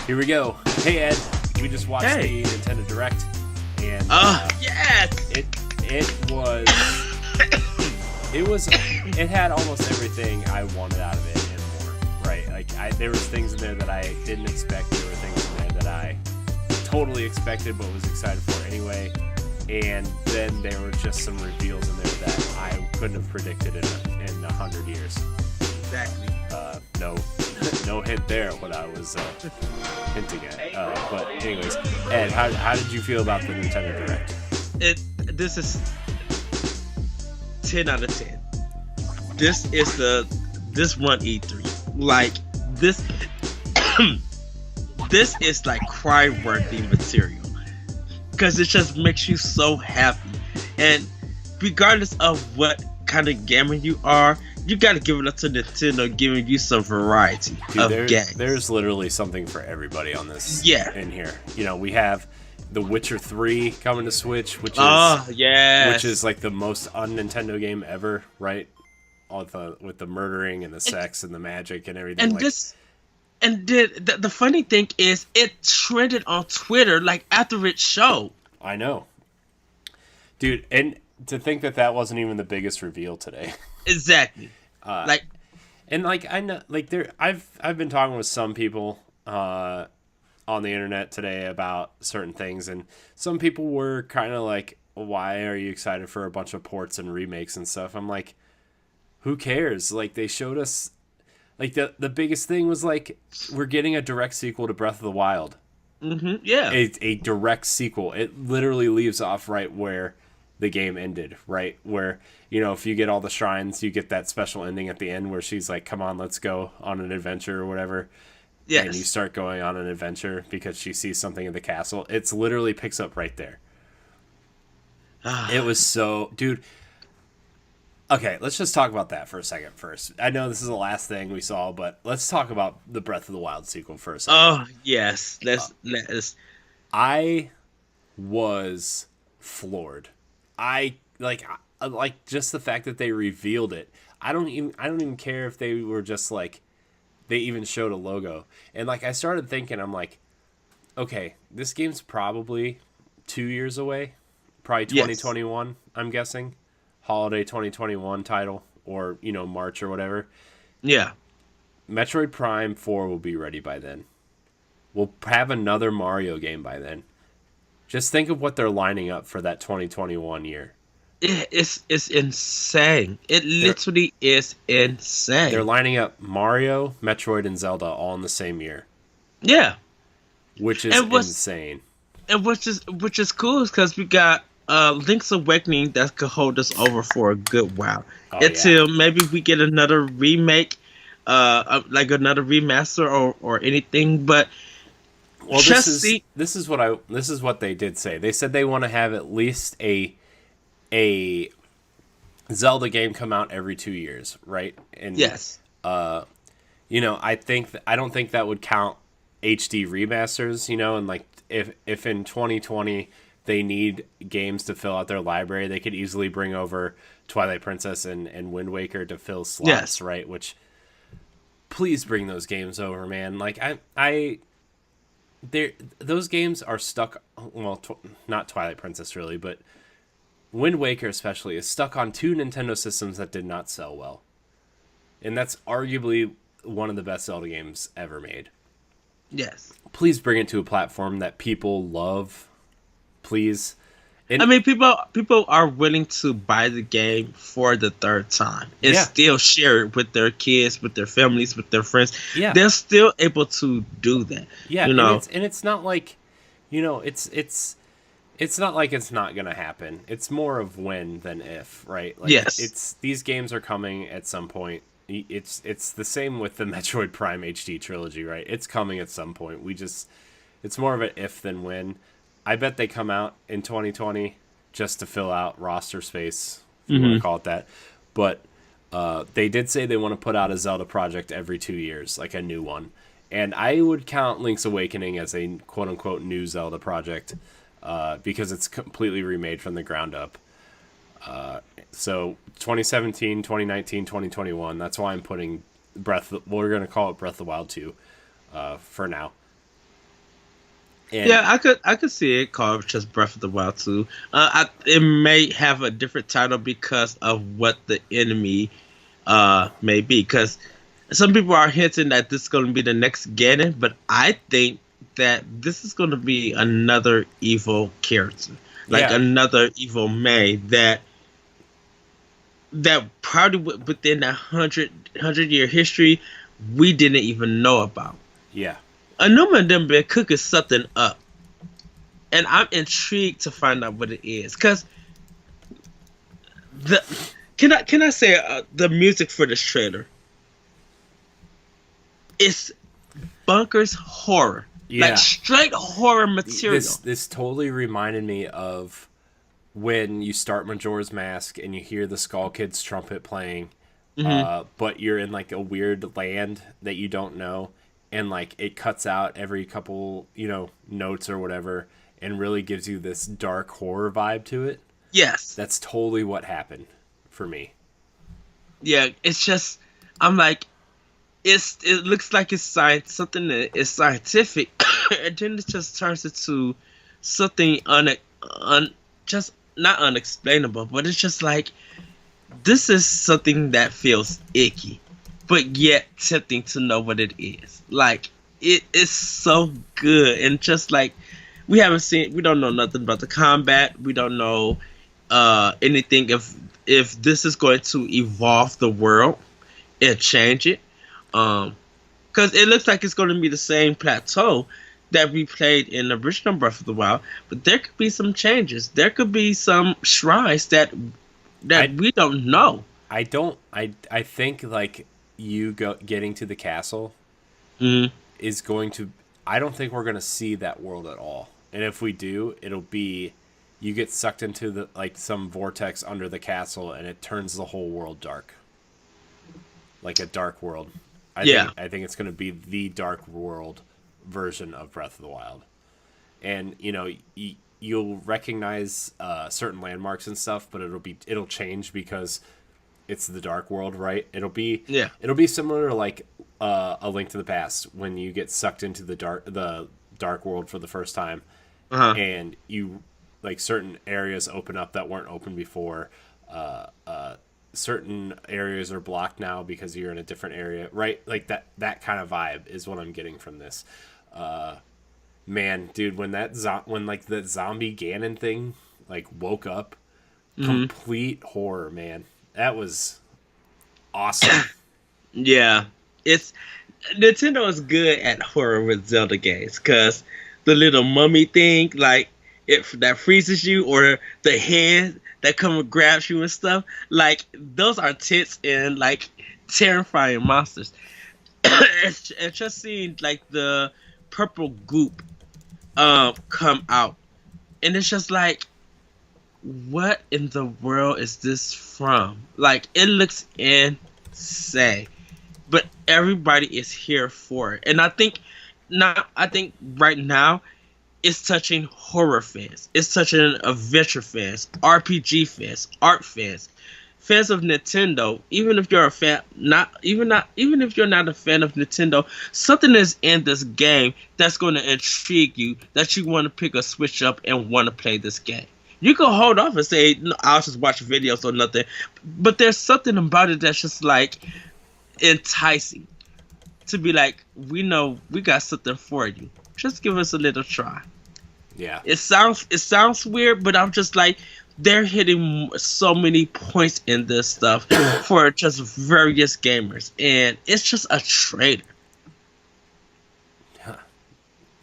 Here we go. Hey Ed, we just watched the Nintendo Direct, and yes, it had almost everything I wanted out of it and more. Right? Like there was things in there that I didn't expect. There were things in there that I totally expected but was excited for anyway. And then there were just some reveals in there that I couldn't have predicted in 100 years. Exactly. No hint there what I was hinting at. But anyways, Ed, how did you feel about the Nintendo Direct? This is 10 out of 10. This one E3. Like this this is like cry-worthy material. Because it just makes you so happy. And regardless of what kind of gamer you are, you gotta give it up to Nintendo giving you some variety of games. There's literally something for everybody on this in here. You know, we have The Witcher 3 coming to Switch, which is like the most un-Nintendo game ever, right? With the murdering and the sex and the magic and everything. And the funny thing is, it trended on Twitter like after it showed. I know, dude. And to think that wasn't even the biggest reveal today. Exactly. I know, I've been talking with some people on the internet today about certain things, and some people were kind of like, "Why are you excited for a bunch of ports and remakes and stuff?" I'm like, "Who cares?" Like they showed us. Like, the biggest thing was, like, we're getting a direct sequel to Breath of the Wild. Mm-hmm, yeah. A direct sequel. It literally leaves off right where the game ended, right? Where, you know, if you get all the shrines, you get that special ending at the end where she's like, come on, let's go on an adventure or whatever. Yes. And you start going on an adventure because she sees something in the castle. It's literally picks up right there. It was so... Dude... Okay, let's just talk about that for a second first. I know this is the last thing we saw, but let's talk about the Breath of the Wild sequel for a second. Oh, yes. Let's. I was floored. I like just the fact that they revealed it. I don't even care if they were just like they even showed a logo. And like I started thinking, I'm like, okay, this game's probably 2 years away. Probably 2021, yes. I'm guessing. Holiday 2021 title, or March or whatever. Yeah. Metroid Prime 4 will be ready by then. We'll have another Mario game by then. Just think of what they're lining up for that 2021 year. It's insane. It literally is insane. They're lining up Mario, Metroid, and Zelda all in the same year. Yeah. Which is insane. And which is cool because we got Link's Awakening that could hold us over for a good while until maybe we get another remake, like another remaster or anything. But this is what they did say. They said they want to have at least a Zelda game come out every 2 years, right? And yes, I don't think that would count HD remasters, and like if in 2020. They need games to fill out their library. They could easily bring over Twilight Princess and Wind Waker to fill slots, right? Which, please bring those games over, man. Like those games are stuck. Well, not Twilight Princess really, but Wind Waker especially is stuck on 2 Nintendo systems that did not sell well, and that's arguably one of the best Zelda games ever made. Yes, please bring it to a platform that people love. Please. I mean, people are willing to buy the game for the third time and still share it with their kids, with their families, with their friends. Yeah. They're still able to do that. Yeah, and it's not like, it's not like it's not going to happen. It's more of when than if, right? Like, yes. These games are coming at some point. It's the same with the Metroid Prime HD trilogy, right? It's coming at some point. It's more of an if than when. I bet they come out in 2020 just to fill out roster space, if you want to call it that. But they did say they want to put out a Zelda project every 2 years, like a new one. And I would count Link's Awakening as a quote-unquote new Zelda project because it's completely remade from the ground up. So 2017, 2019, 2021, that's why I'm putting we're going to call it Breath of the Wild 2 for now. And yeah, I could see it called just Breath of the Wild 2. It may have a different title because of what the enemy may be. Because some people are hinting that this is going to be the next Ganon, but I think that this is going to be another evil character, like another evil May that probably within that 100-year history we didn't even know about. Yeah. Anuma them been cooking something up, and I'm intrigued to find out what it is. Cause can I say the music for this trailer? It's bunkers horror, like straight horror material. This totally reminded me of when you start Majora's Mask and you hear the Skull Kid's trumpet playing, but you're in like a weird land that you don't know, and like it cuts out every couple, notes or whatever, and really gives you this dark horror vibe to it. Yes. That's totally what happened for me. Yeah, it's just, I'm like, it looks like it's something that is scientific, and then it just turns into something just not unexplainable, but it's just like, this is something that feels icky, but yet tempting to know what it is. Like, it is so good, and just like, we don't know nothing about the combat, we don't know anything if this is going to evolve the world and change it, because it looks like it's going to be the same plateau that we played in the original Breath of the Wild, but there could be some changes. There could be some shrines that we don't know. I think like getting to the castle is going to. I don't think we're going to see that world at all. And if we do, it'll be you get sucked into some vortex under the castle, and it turns the whole world dark, like a dark world. I think it's going to be the dark world version of Breath of the Wild, and you'll recognize certain landmarks and stuff, but it'll change because it's the dark world, right? It'll be similar to like A Link to the Past when you get sucked into the dark world for the first time, and you like certain areas open up that weren't open before. Certain areas are blocked now because you're in a different area, right? Like that kind of vibe is what I'm getting from this. Man, dude, when that zombie Ganon thing like woke up, complete horror, man. That was awesome. Yeah, Nintendo is good at horror with Zelda games, because the little mummy thing, like that freezes you, or the hand that come and grabs you and stuff, like those are tense and like terrifying monsters. It's just seeing like the purple goop come out, and it's just like, what in the world is this from? Like, it looks insane, but everybody is here for it, and I think right now it's touching horror fans, it's touching adventure fans, RPG fans, art fans, fans of Nintendo. Even if you're a fan, even if you're not a fan of Nintendo, something is in this game that's going to intrigue you, that you want to pick a Switch up and want to play this game. You can hold off and say, no, I'll just watch videos or nothing, but there's something about it that's just like enticing to be like, we know we got something for you. Just give us a little try. Yeah. It sounds weird, but I'm just like, they're hitting so many points in this stuff for just various gamers, and it's just a trailer.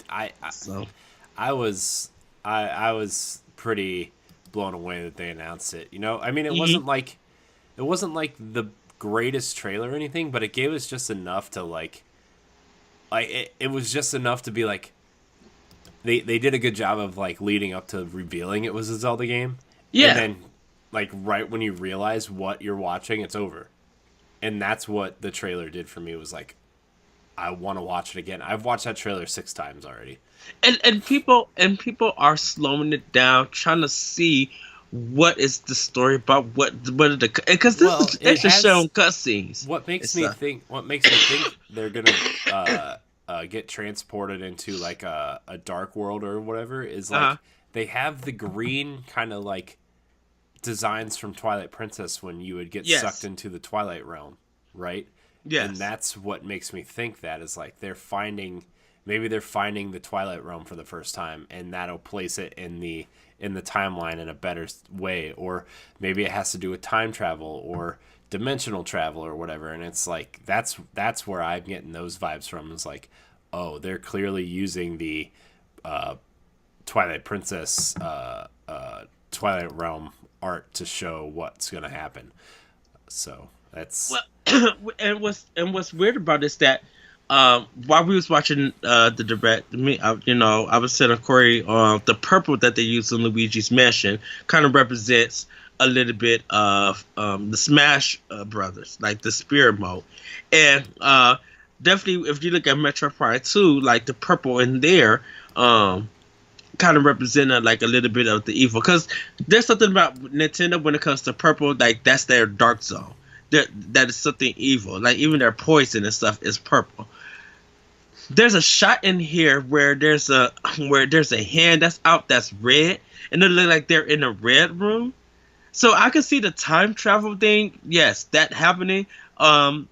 I was pretty blown away that they announced it. I mean, it wasn't like the greatest trailer or anything, but it gave us just enough to like it was just enough to be like, they did a good job of like leading up to revealing it was a Zelda game. Yeah. And then like right when you realize what you're watching, it's over. And that's what the trailer did for me. It was like, I want to watch it again. I've watched that trailer 6 times already. And people are slowing it down, trying to see what is the story about, what are the, because they're just showing cutscenes. What makes me think they're gonna get transported into like a dark world or whatever is like they have the green kind of like designs from Twilight Princess when you would get sucked into the Twilight realm, right? Yes. And that's what makes me think that is like maybe they're finding the Twilight realm for the first time, and that'll place it in the timeline in a better way, or maybe it has to do with time travel or dimensional travel or whatever. And it's like that's where I'm getting those vibes from. Is like, oh, they're clearly using the Twilight Princess Twilight realm art to show what's going to happen. So that's and what's weird about it is that while we was watching the direct, I was telling Corey the purple that they use in Luigi's Mansion kind of represents a little bit of the Smash Brothers, like the Spirit mode, and definitely if you look at Metroid Prime 2, like the purple in there kind of represented like a little bit of the evil, because there's something about Nintendo when it comes to purple, like that's their dark zone. That is something evil. Like even their poison and stuff is purple. There's a shot in here where there's a hand that's out that's red, and it looks like they're in a red room. So I can see the time travel thing. Yes, that happening. A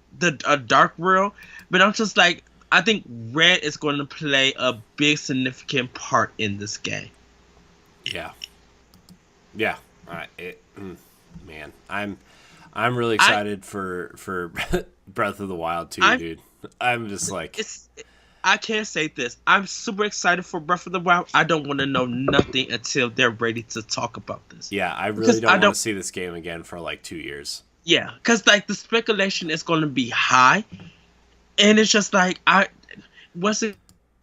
dark world, but I'm just like, I think red is going to play a big significant part in this game. Yeah. Man, I'm really excited for Breath of the Wild too, dude. I'm just like, I can't say this. I'm super excited for Breath of the Wild. I don't want to know nothing until they're ready to talk about this. Yeah, I really don't want to see this game again for like 2 years. Yeah, because like the speculation is going to be high, and it's just like once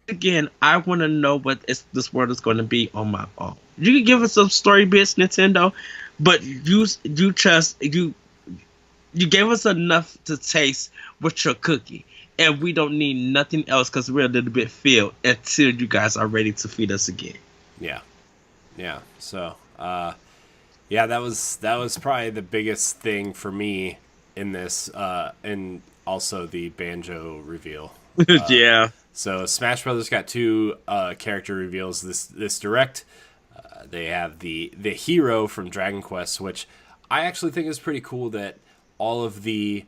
again, I want to know what this world is going to be on my own. You can give us some story bits, Nintendo, but you gave us enough to taste with your cookie, and we don't need nothing else because we're a little bit filled until you guys are ready to feed us again. Yeah. So, that was probably the biggest thing for me in this, and also the Banjo reveal. Yeah. So Smash Brothers got 2 character reveals this direct. They have the hero from Dragon Quest, which I actually think is pretty cool that all of the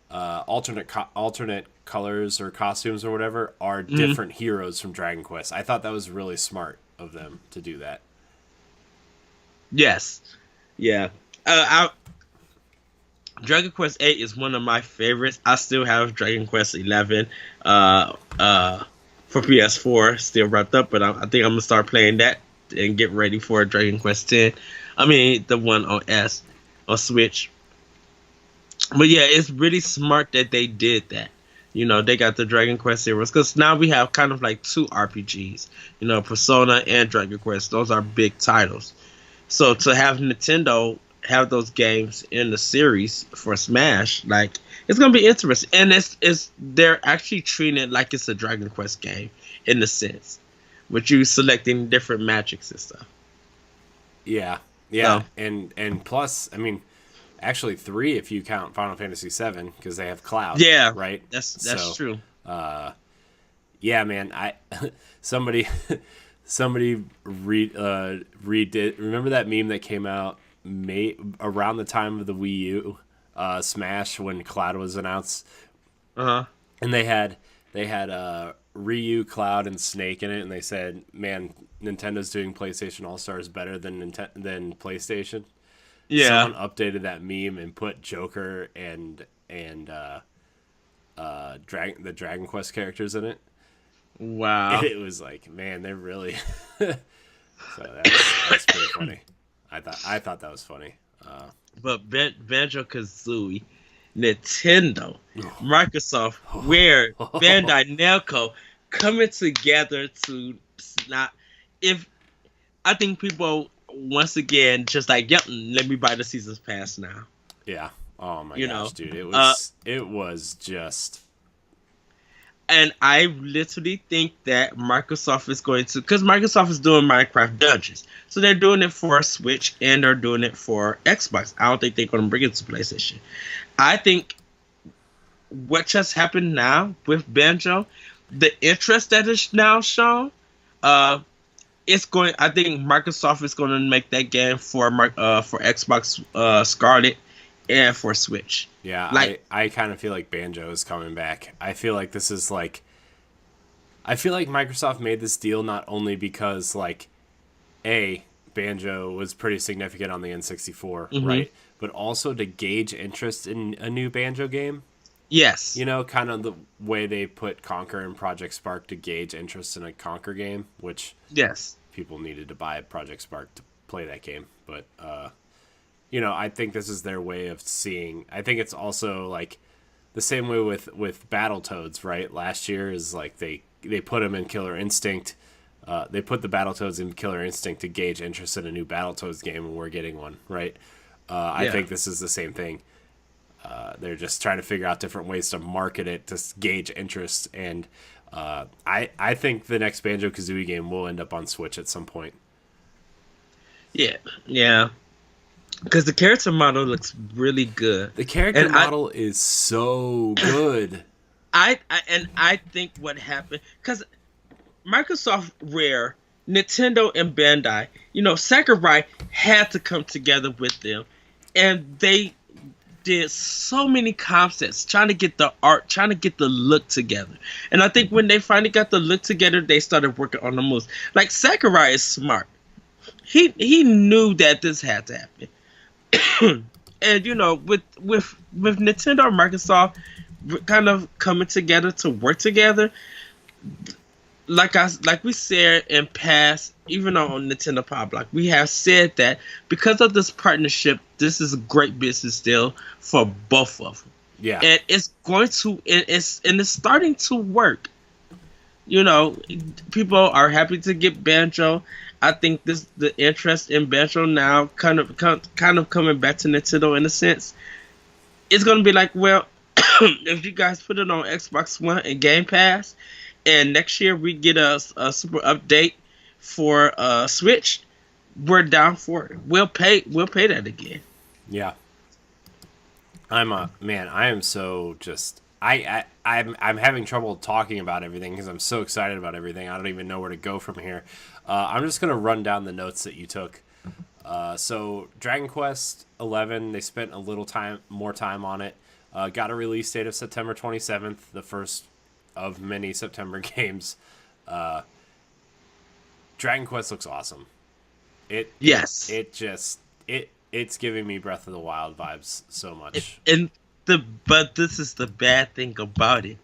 alternate colors or costumes or whatever are different heroes from Dragon Quest. I thought that was really smart of them to do that. Yes. Yeah. Dragon Quest 8 is one of my favorites. I still have Dragon Quest 11 for PS4 still wrapped up, but I think I'm going to start playing that and get ready for Dragon Quest 10. I mean, the one on Switch. But yeah, it's really smart that they did that. They got the Dragon Quest series, because now we have kind of like 2 RPGs. Persona and Dragon Quest. Those are big titles. So to have Nintendo have those games in the series for Smash, like, it's gonna be interesting. And they're actually treating it like it's a Dragon Quest game in the sense, with you selecting different magics and stuff. Yeah. So. And plus, I mean, actually 3 if you count Final Fantasy 7, because they have Cloud. Yeah, right. That's true. Yeah, man. Somebody redid. Remember that meme that came out around the time of the Wii U Smash when Cloud was announced? And they had Ryu, Cloud, and Snake in it, and they said, "Man, Nintendo's doing PlayStation All-Stars better than PlayStation." Yeah. Someone updated that meme and put Joker and the Dragon Quest characters in it. Wow. It was like, man, they're really so that's pretty funny. I thought that was funny. But Banjo-Kazooie, Nintendo, Microsoft, Rare, Bandai Namco coming together to not. If I think people once again just like, yep, let me buy the Seasons Pass now. Yeah. Oh my gosh, dude, it was just. And I literally think that Microsoft is going to, because Microsoft is doing Minecraft Dungeons, so they're doing it for Switch and they're doing it for Xbox. I don't think they're going to bring it to PlayStation. I think what just happened now with Banjo, the interest that is now shown, it's going. I think Microsoft is going to make that game for Xbox Scarlet and for Switch. Yeah, like I kind of feel like Banjo is coming back. I feel like this is like. I feel like Microsoft made this deal not only because like, Banjo was pretty significant on the N64, right? But also to gauge interest in a new Banjo game. Yes. You know, kind of the way they put Conker and Project Spark to gauge interest in a Conker game, which people needed to buy Project Spark to play that game. But, you know, I think this is their way of seeing. I think it's also like the same way with Battletoads, right? Last year is like they put them in Killer Instinct. They put the Battletoads in Killer Instinct to gauge interest in a new Battletoads game, and we're getting one, right? I think this is the same thing. They're just trying to figure out different ways to market it to gauge interest, and I think the next Banjo-Kazooie game will end up on Switch at some point. Yeah. Because the character model looks really good. The character model is so good. I think what happened, because Microsoft, Rare, Nintendo, and Bandai, you know, Sakurai had to come together with them, and they did so many concepts trying to get the art, trying to get the look together. And I think when they finally got the look together, they started working on the moves. Like, Sakurai is smart. He knew that this had to happen. And you know, with Nintendo and Microsoft kind of coming together to work together, like we said in past, even on Nintendo Power Block, we have said that because of this partnership, this is a great business deal for both of them. Yeah, and it's starting to work. You know, people are happy to get Banjo. I think the interest in Banjo now kind of coming back to Nintendo in a sense. It's gonna be like, well, if you guys put it on Xbox One and Game Pass, and next year we get a super update for Switch, we're down for it. We'll pay that again. Yeah. I am so just I'm having trouble talking about everything because I'm so excited about everything. I don't even know where to go from here. I'm just gonna run down the notes that you took. So Dragon Quest 11, they spent a little more time on it. Got a release date of September 27th, the first of many September games. Dragon Quest looks awesome. It's giving me Breath of the Wild vibes so much. But this is the bad thing about it.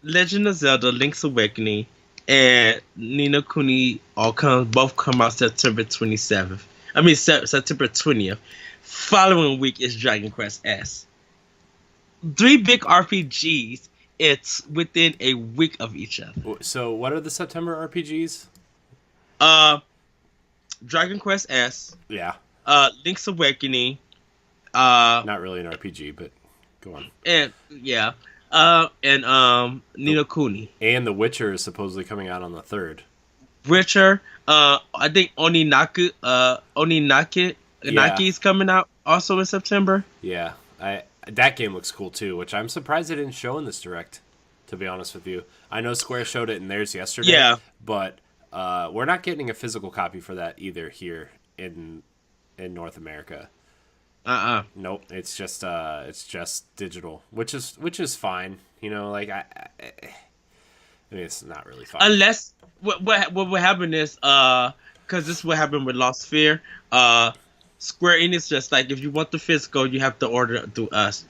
Legend of Zelda: Link's Awakening and Ni no Kuni both come out September 27th. I mean September 20th. Following week is Dragon Quest S. 3 big RPGs. It's within a week of each other. So what are the September RPGs? Dragon Quest S. Yeah. Link's Awakening. Not really an RPG, but go on. And yeah. And Ni no Kuni. And The Witcher is supposedly coming out on the 3rd. Witcher. I think Oninaki is coming out also in September. Yeah. That game looks cool too, which I'm surprised they didn't show in this direct, to be honest with you. I know Square showed it in theirs yesterday. Yeah. But we're not getting a physical copy for that either here in North America. Nope, it's just digital, which is fine. You know, like I mean, it's not really fine. Unless what will happen is because this is what happened with Lost Sphere. Square Enix just like, if you want the physical, you have to order it through us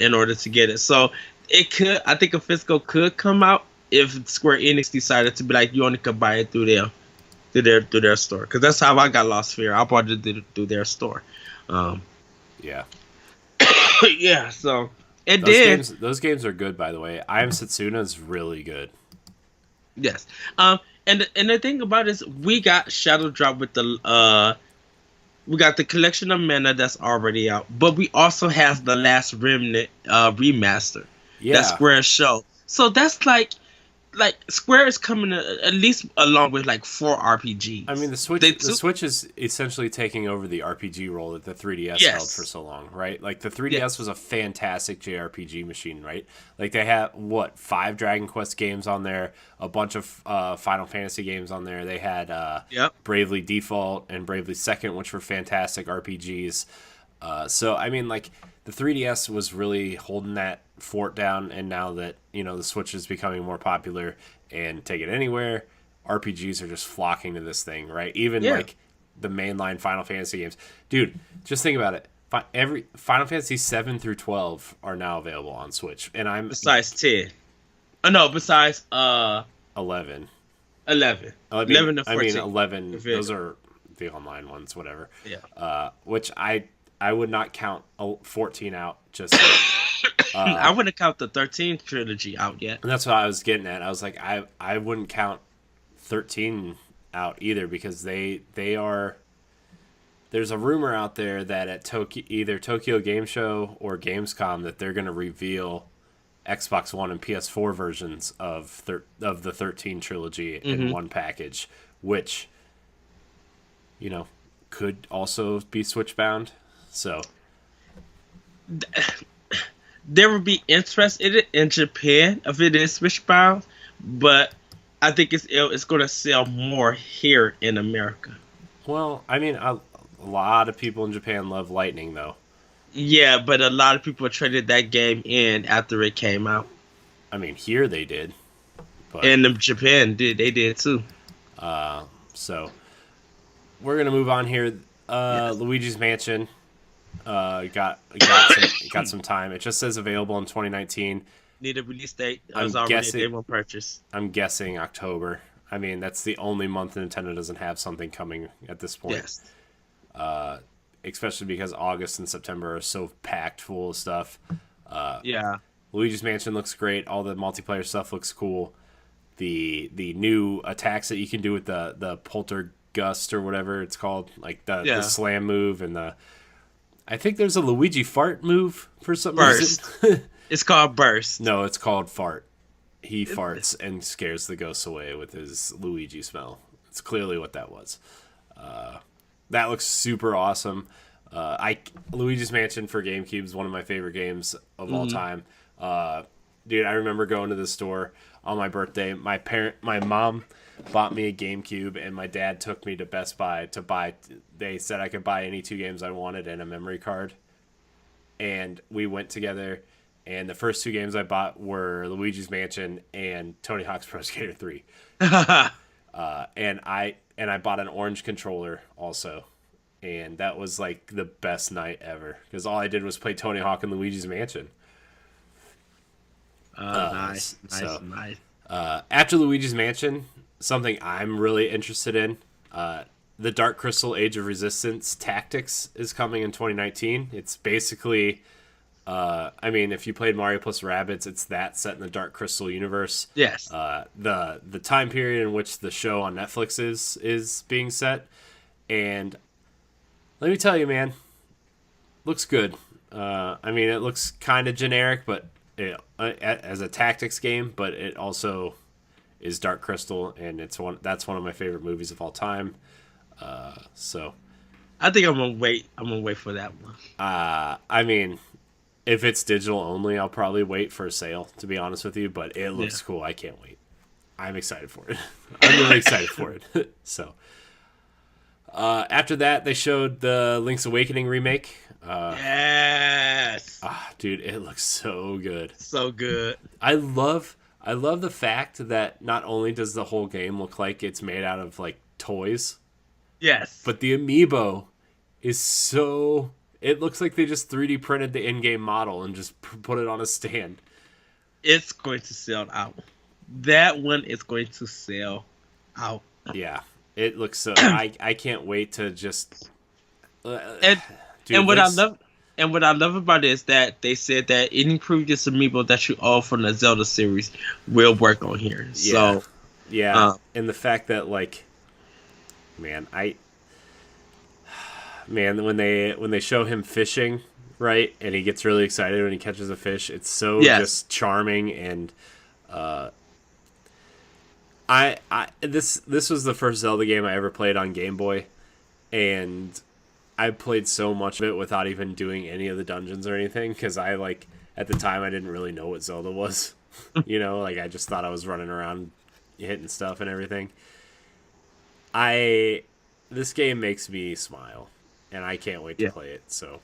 in order to get it. So I think a physical could come out if Square Enix decided to be like, you only could buy it through their store. Because that's how I got Lost Sphere. I bought it through their store. Yeah. Yeah, so those games are good, by the way. I Am Setsuna is really good. Yes. And the thing about it is we got Shadow Drop with we got the Collection of Mana that's already out, but we also have the Last Remnant remaster. Yeah. That Square show. So that's like like Square is coming at least along with like 4 RPGs. I mean, the Switch is essentially taking over the RPG role that the 3DS held for so long, right? Like the 3DS was a fantastic JRPG machine, right? Like they have 5 Dragon Quest games on there, a bunch of Final Fantasy games on there. They had Bravely Default and Bravely Second, which were fantastic RPGs. So I mean, like the 3DS was really holding that fort down, and now that the Switch is becoming more popular and Take It Anywhere, RPGs are just flocking to this thing, right? Even like the mainline Final Fantasy games, dude. Just think about it. Every Final Fantasy 7 through 12 are now available on Switch, and I'm besides 10. Oh no, besides 11. 11 to 14. I mean 11. Those are the online ones, whatever. Yeah. Which I would not count 14 out just. I wouldn't count the 13 trilogy out yet. And that's what I was getting at. I was like, I wouldn't count 13 out either, because they are. There's a rumor out there that at either Tokyo Game Show or Gamescom that they're going to reveal Xbox One and PS4 versions of the 13 trilogy in one package, which could also be Switch bound. So there would be interest in it in Japan if it is Switch bound, but I think it's going to sell more here in America. Well, I mean, a lot of people in Japan love Lightning, though. Yeah, but a lot of people traded that game in after it came out. I mean, here they did, but and in Japan they did too. So we're gonna move on here. Luigi's Mansion got some time. It just says available in 2019. Need a release date. I was already a day one purchase. I'm guessing October. I mean, that's the only month Nintendo doesn't have something coming at this point. Yes. Especially because August and September are so packed full of stuff. Yeah. Luigi's Mansion looks great. All the multiplayer stuff looks cool. The new attacks that you can do with the poltergust or whatever it's called, like the slam move and I think there's a Luigi fart move for some reason. It's called Burst. No, it's called Fart. He farts and scares the ghosts away with his Luigi smell. It's clearly what that was. That looks super awesome. Luigi's Mansion for GameCube is one of my favorite games of all time. Dude, I remember going to the store on my birthday. My mom bought me a GameCube, and my dad took me to Best Buy to buy. They said I could buy any 2 games I wanted and a memory card. And we went together, and the first 2 games I bought were Luigi's Mansion and Tony Hawk's Pro Skater 3. And I bought an orange controller also. And that was like the best night ever, because all I did was play Tony Hawk and Luigi's Mansion. Nice. After Luigi's Mansion, something I'm really interested in, the Dark Crystal Age of Resistance Tactics is coming in 2019. It's basically, I mean, if you played Mario plus Rabbids, it's that set in the Dark Crystal universe. Yes. The time period in which the show on Netflix is being set, and let me tell you, man, looks good. I mean, it looks kind of generic, but as a tactics game, but it also is Dark Crystal, and that's one of my favorite movies of all time. So I think I'm gonna wait. I'm gonna wait for that one. I mean, if it's digital only, I'll probably wait for a sale, to be honest with you. But it looks cool. I can't wait. I'm excited for it. I'm really excited for it. So after that, they showed the Link's Awakening remake. Yes. Dude, it looks so good. So good. I love the fact that not only does the whole game look like it's made out of like toys, yes, but the amiibo is so. It looks like they just 3D printed the in-game model and just put it on a stand. It's going to sell out. That one is going to sell out. Yeah, it looks so. I can't wait to just. And what I love about it is that they said that any previous amiibo that you own from the Zelda series will work on here. Yeah. So yeah, and the fact that like, man, when they show him fishing, right, and he gets really excited when he catches a fish, it's so just charming, and This was the first Zelda game I ever played on Game Boy, and I played so much of it without even doing any of the dungeons or anything, because I, like, at the time I didn't really know what Zelda was. You know, like, I just thought I was running around hitting stuff and everything. This game makes me smile, and I can't wait to play it. So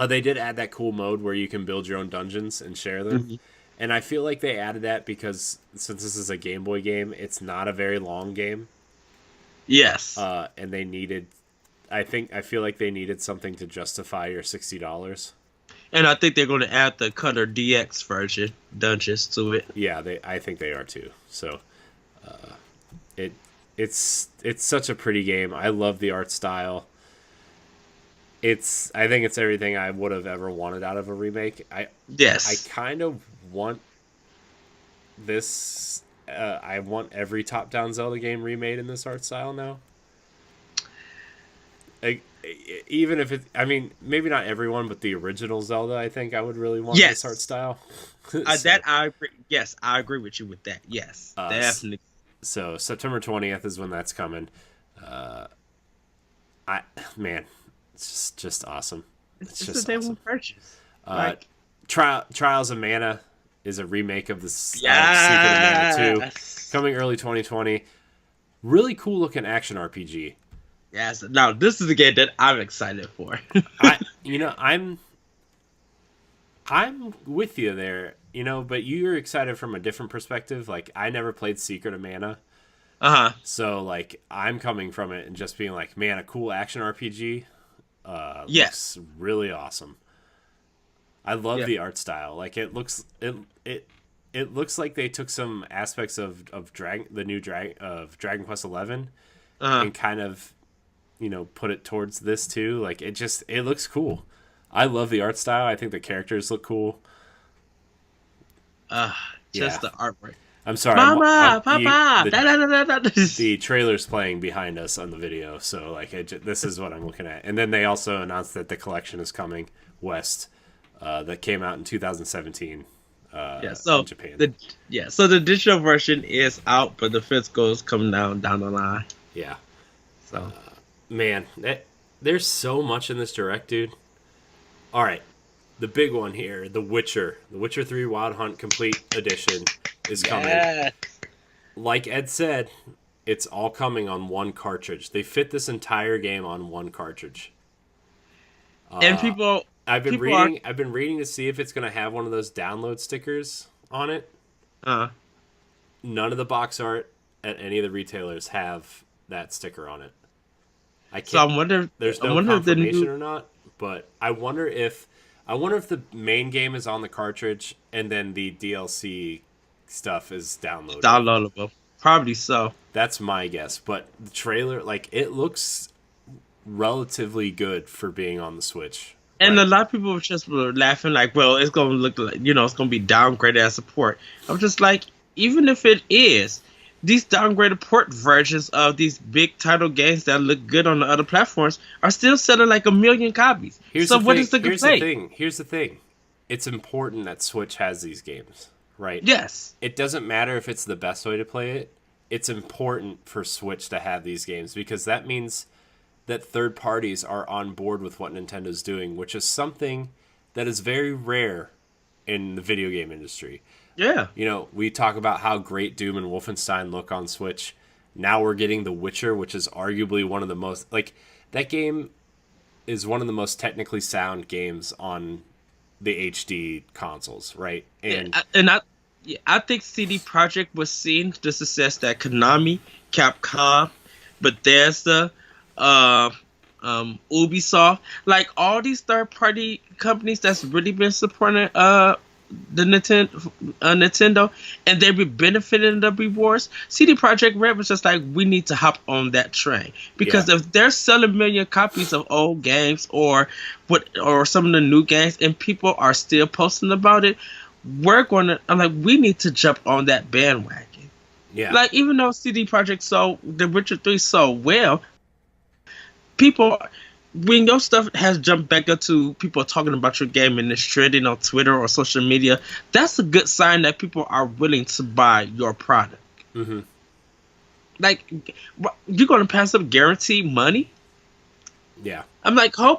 they did add that cool mode where you can build your own dungeons and share them. Mm-hmm. And I feel like they added that because since this is a Game Boy game, it's not a very long game. Yes. And they needed, I feel like they needed something to justify your $60. And I think they're going to add the Color DX version dungeons to it. Yeah, I think they are too. So, it's such a pretty game. I love the art style. I think it's everything I would have ever wanted out of a remake. I kind of want this. I want every top-down Zelda game remade in this art style now. Even if maybe not everyone, but the original Zelda, I think I would really want this art style. That I agree. Yes, I agree with you with that. Yes, definitely. So September 20th is when that's coming. It's just awesome. It's just a day one purchase. Trials of Mana is a remake of the Secret of Mana 2, coming early 2020. Really cool looking action RPG. Yes. Now this is the game that I'm excited for. I'm with you there. But you're excited from a different perspective. Like, I never played Secret of Mana. So, like, I'm coming from it and just being like, man, a cool action RPG. Looks really awesome. I love the art style. Like, it looks like they took some aspects of Dragon Quest 11 and kind of, put it towards this too. Like, it looks cool. I love the art style. I think the characters look cool. Just the artwork. I'm sorry, Mama, Papa. The trailer's playing behind us on the video, so like this is what I'm looking at. And then they also announced that the collection is coming west. That came out in 2017. In Japan. So the digital version is out, but the physical is coming down the line. Yeah. So, man, there's so much in this direct, dude. All right. The big one here, The Witcher 3 Wild Hunt Complete Edition is coming. Like Ed said, it's all coming on one cartridge. They fit this entire game on one cartridge. And I've been reading to see if it's going to have one of those download stickers on it. None of the box art at any of the retailers have that sticker on it. I wonder. There's no confirmation or not, but I wonder if the main game is on the cartridge and then the DLC stuff is downloadable. Probably so. That's my guess. But the trailer, like, it looks relatively good for being on the Switch. And a lot of people were laughing like, well, it's going to look like, it's going to be downgraded as a port. I'm just like, even if it is, these downgraded port versions of these big title games that look good on the other platforms are still selling like 1 million copies. Here's the complaint? Here's the thing. It's important that Switch has these games, right? Yes. It doesn't matter if it's the best way to play it. It's important for Switch to have these games because that means that third parties are on board with what Nintendo's doing, which is something that is very rare in the video game industry. Yeah. We talk about how great Doom and Wolfenstein look on Switch. Now we're getting The Witcher, which is arguably one of the most... Like, that game is one of the most technically sound games on the HD consoles, right? I think CD Projekt was seeing the success that Konami, Capcom, Bethesda, Ubisoft, like all these third-party companies that's really been supporting the Nintendo, and they be benefiting the rewards. CD Projekt Red was just like, we need to hop on that train because if they're selling 1 million copies of old games or some of the new games, and people are still posting about it, we need to jump on that bandwagon. Yeah, like even though CD Projekt sold The Witcher 3 so well, people. When your stuff has jumped back up to people talking about your game and it's trending on Twitter or social media, that's a good sign that people are willing to buy your product. Mm-hmm. Like, you're gonna pass up guaranteed money? Yeah. I'm like, I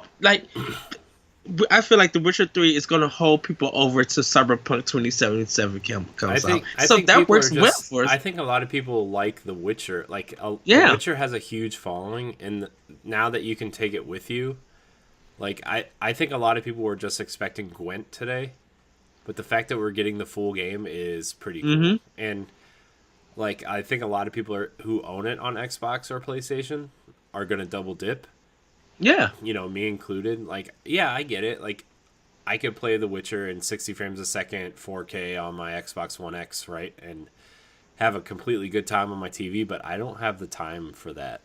feel like The Witcher 3 is going to hold people over to Cyberpunk 2077 comes out. So that works well for us. I think a lot of people like The Witcher. Like, The Witcher has a huge following, and now that you can take it with you, like, I think a lot of people were just expecting Gwent today, but the fact that we're getting the full game is pretty cool. Mm-hmm. And, like, I think a lot of people who own it on Xbox or PlayStation are going to double dip. Yeah. You know, me included. Like, yeah, I get it. Like, I could play The Witcher in 60 frames a second, 4K on my Xbox One X, right? And have a completely good time on my TV, but I don't have the time for that.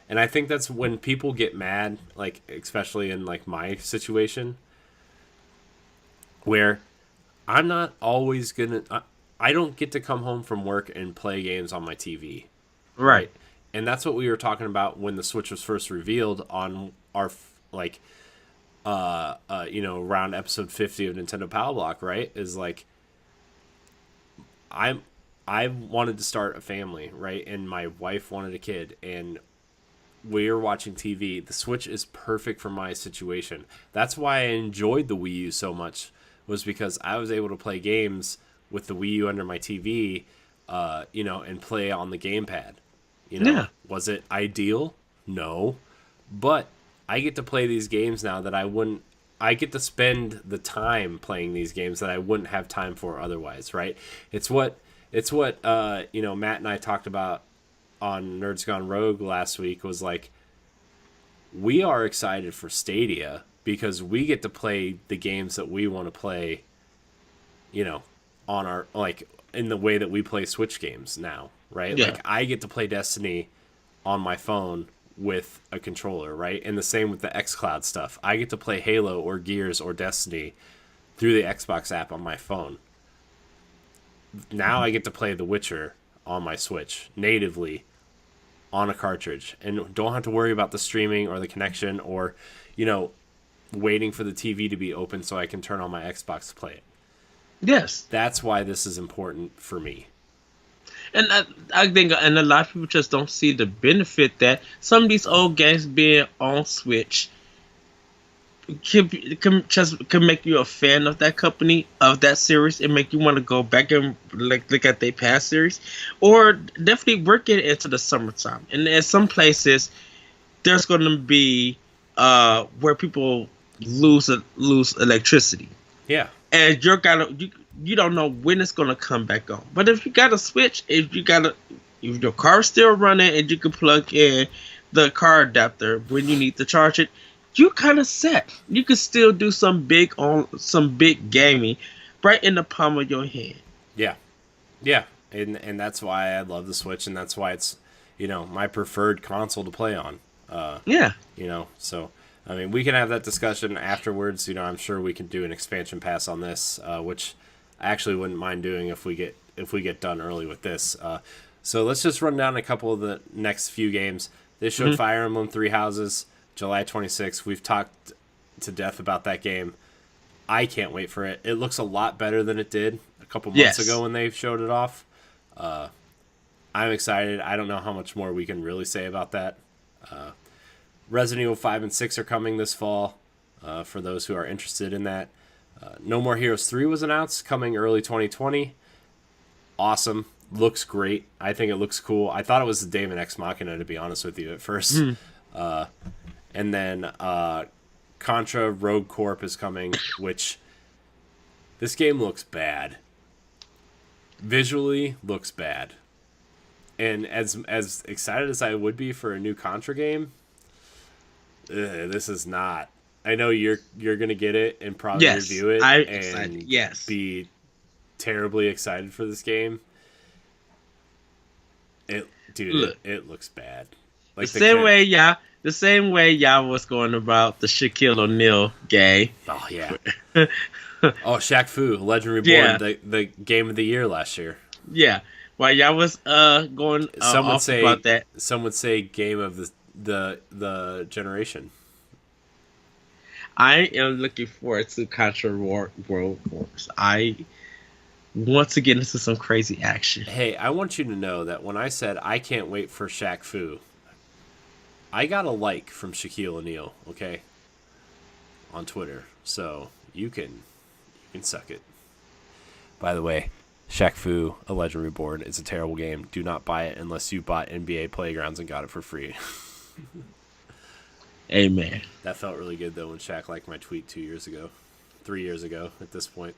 And I think that's when people get mad, like, especially in, like, my situation, where I'm not always going to... I don't get to come home from work and play games on my TV. Right. And that's what we were talking about when the Switch was first revealed on our, like, around episode 50 of Nintendo Power Block, right? Is like, I wanted to start a family, right? And my wife wanted a kid, and we were watching TV. The Switch is perfect for my situation. That's why I enjoyed the Wii U so much, was because I was able to play games with the Wii U under my TV, and play on the gamepad. Was it ideal? No. But I get to play these games now that I get to spend the time playing these games that I wouldn't have time for otherwise, right? It's what Matt and I talked about on Nerds Gone Rogue last week, was like, we are excited for Stadia because we get to play the games that we want to play, on our, like, in the way that we play Switch games now. Right? Yeah. Like, I get to play Destiny on my phone with a controller, right? And the same with the xCloud stuff. I get to play Halo or Gears or Destiny through the Xbox app on my phone. Now I get to play The Witcher on my Switch natively on a cartridge and don't have to worry about the streaming or the connection or, waiting for the TV to be open so I can turn on my Xbox to play it. Yes. That's why this is important for me. And I think, and a lot of people just don't see the benefit that some of these old games being on Switch can make you a fan of that company, of that series, and make you want to go back and look at their past series, or definitely work it into the summertime. And in some places, there's going to be where people lose electricity. Yeah, and you don't know when it's gonna come back on. But if you got a Switch, if your car's still running and you can plug in the car adapter when you need to charge it, you kind of set. You can still do some big gaming right in the palm of your hand. Yeah, and that's why I love the Switch, and that's why it's my preferred console to play on. So. I mean, we can have that discussion afterwards. I'm sure we can do an expansion pass on this, which I actually wouldn't mind doing if we get done early with this. So let's just run down a couple of the next few games. They showed Fire Emblem Three Houses, July 26th. We've talked to death about that game. I can't wait for it. It looks a lot better than it did a couple months ago when they showed it off. I'm excited. I don't know how much more we can really say about that. Resident Evil 5 and 6 are coming this fall, for those who are interested in that. No More Heroes 3 was announced, coming early 2020. Awesome. Looks great. I think it looks cool. I thought it was the Daemon Ex Machina, to be honest with you, at first. And then Contra Rogue Corp is coming, which this game looks bad. Visually looks bad. And as excited as I would be for a new Contra game, this is not. I know you're gonna get it and probably review it and be terribly excited for this game. It looks bad. Like the same way y'all was going about the Shaquille O'Neal game. Oh yeah. Shaq Fu, Legend Reborn, the game of the year last year. Yeah. While y'all was going about that. Some would say game of the generation. I am looking forward to Contra World Wars. wants to get into some crazy action. Hey, I want you to know that when I said I can't wait for Shaq Fu, I got a like from Shaquille O'Neal, okay? On Twitter. So you can suck it. By the way, Shaq Fu, A Legend Reborn, is a terrible game. Do not buy it unless you bought NBA Playgrounds and got it for free. Amen. That felt really good, though, when Shaq liked my tweet 3 years ago at this point.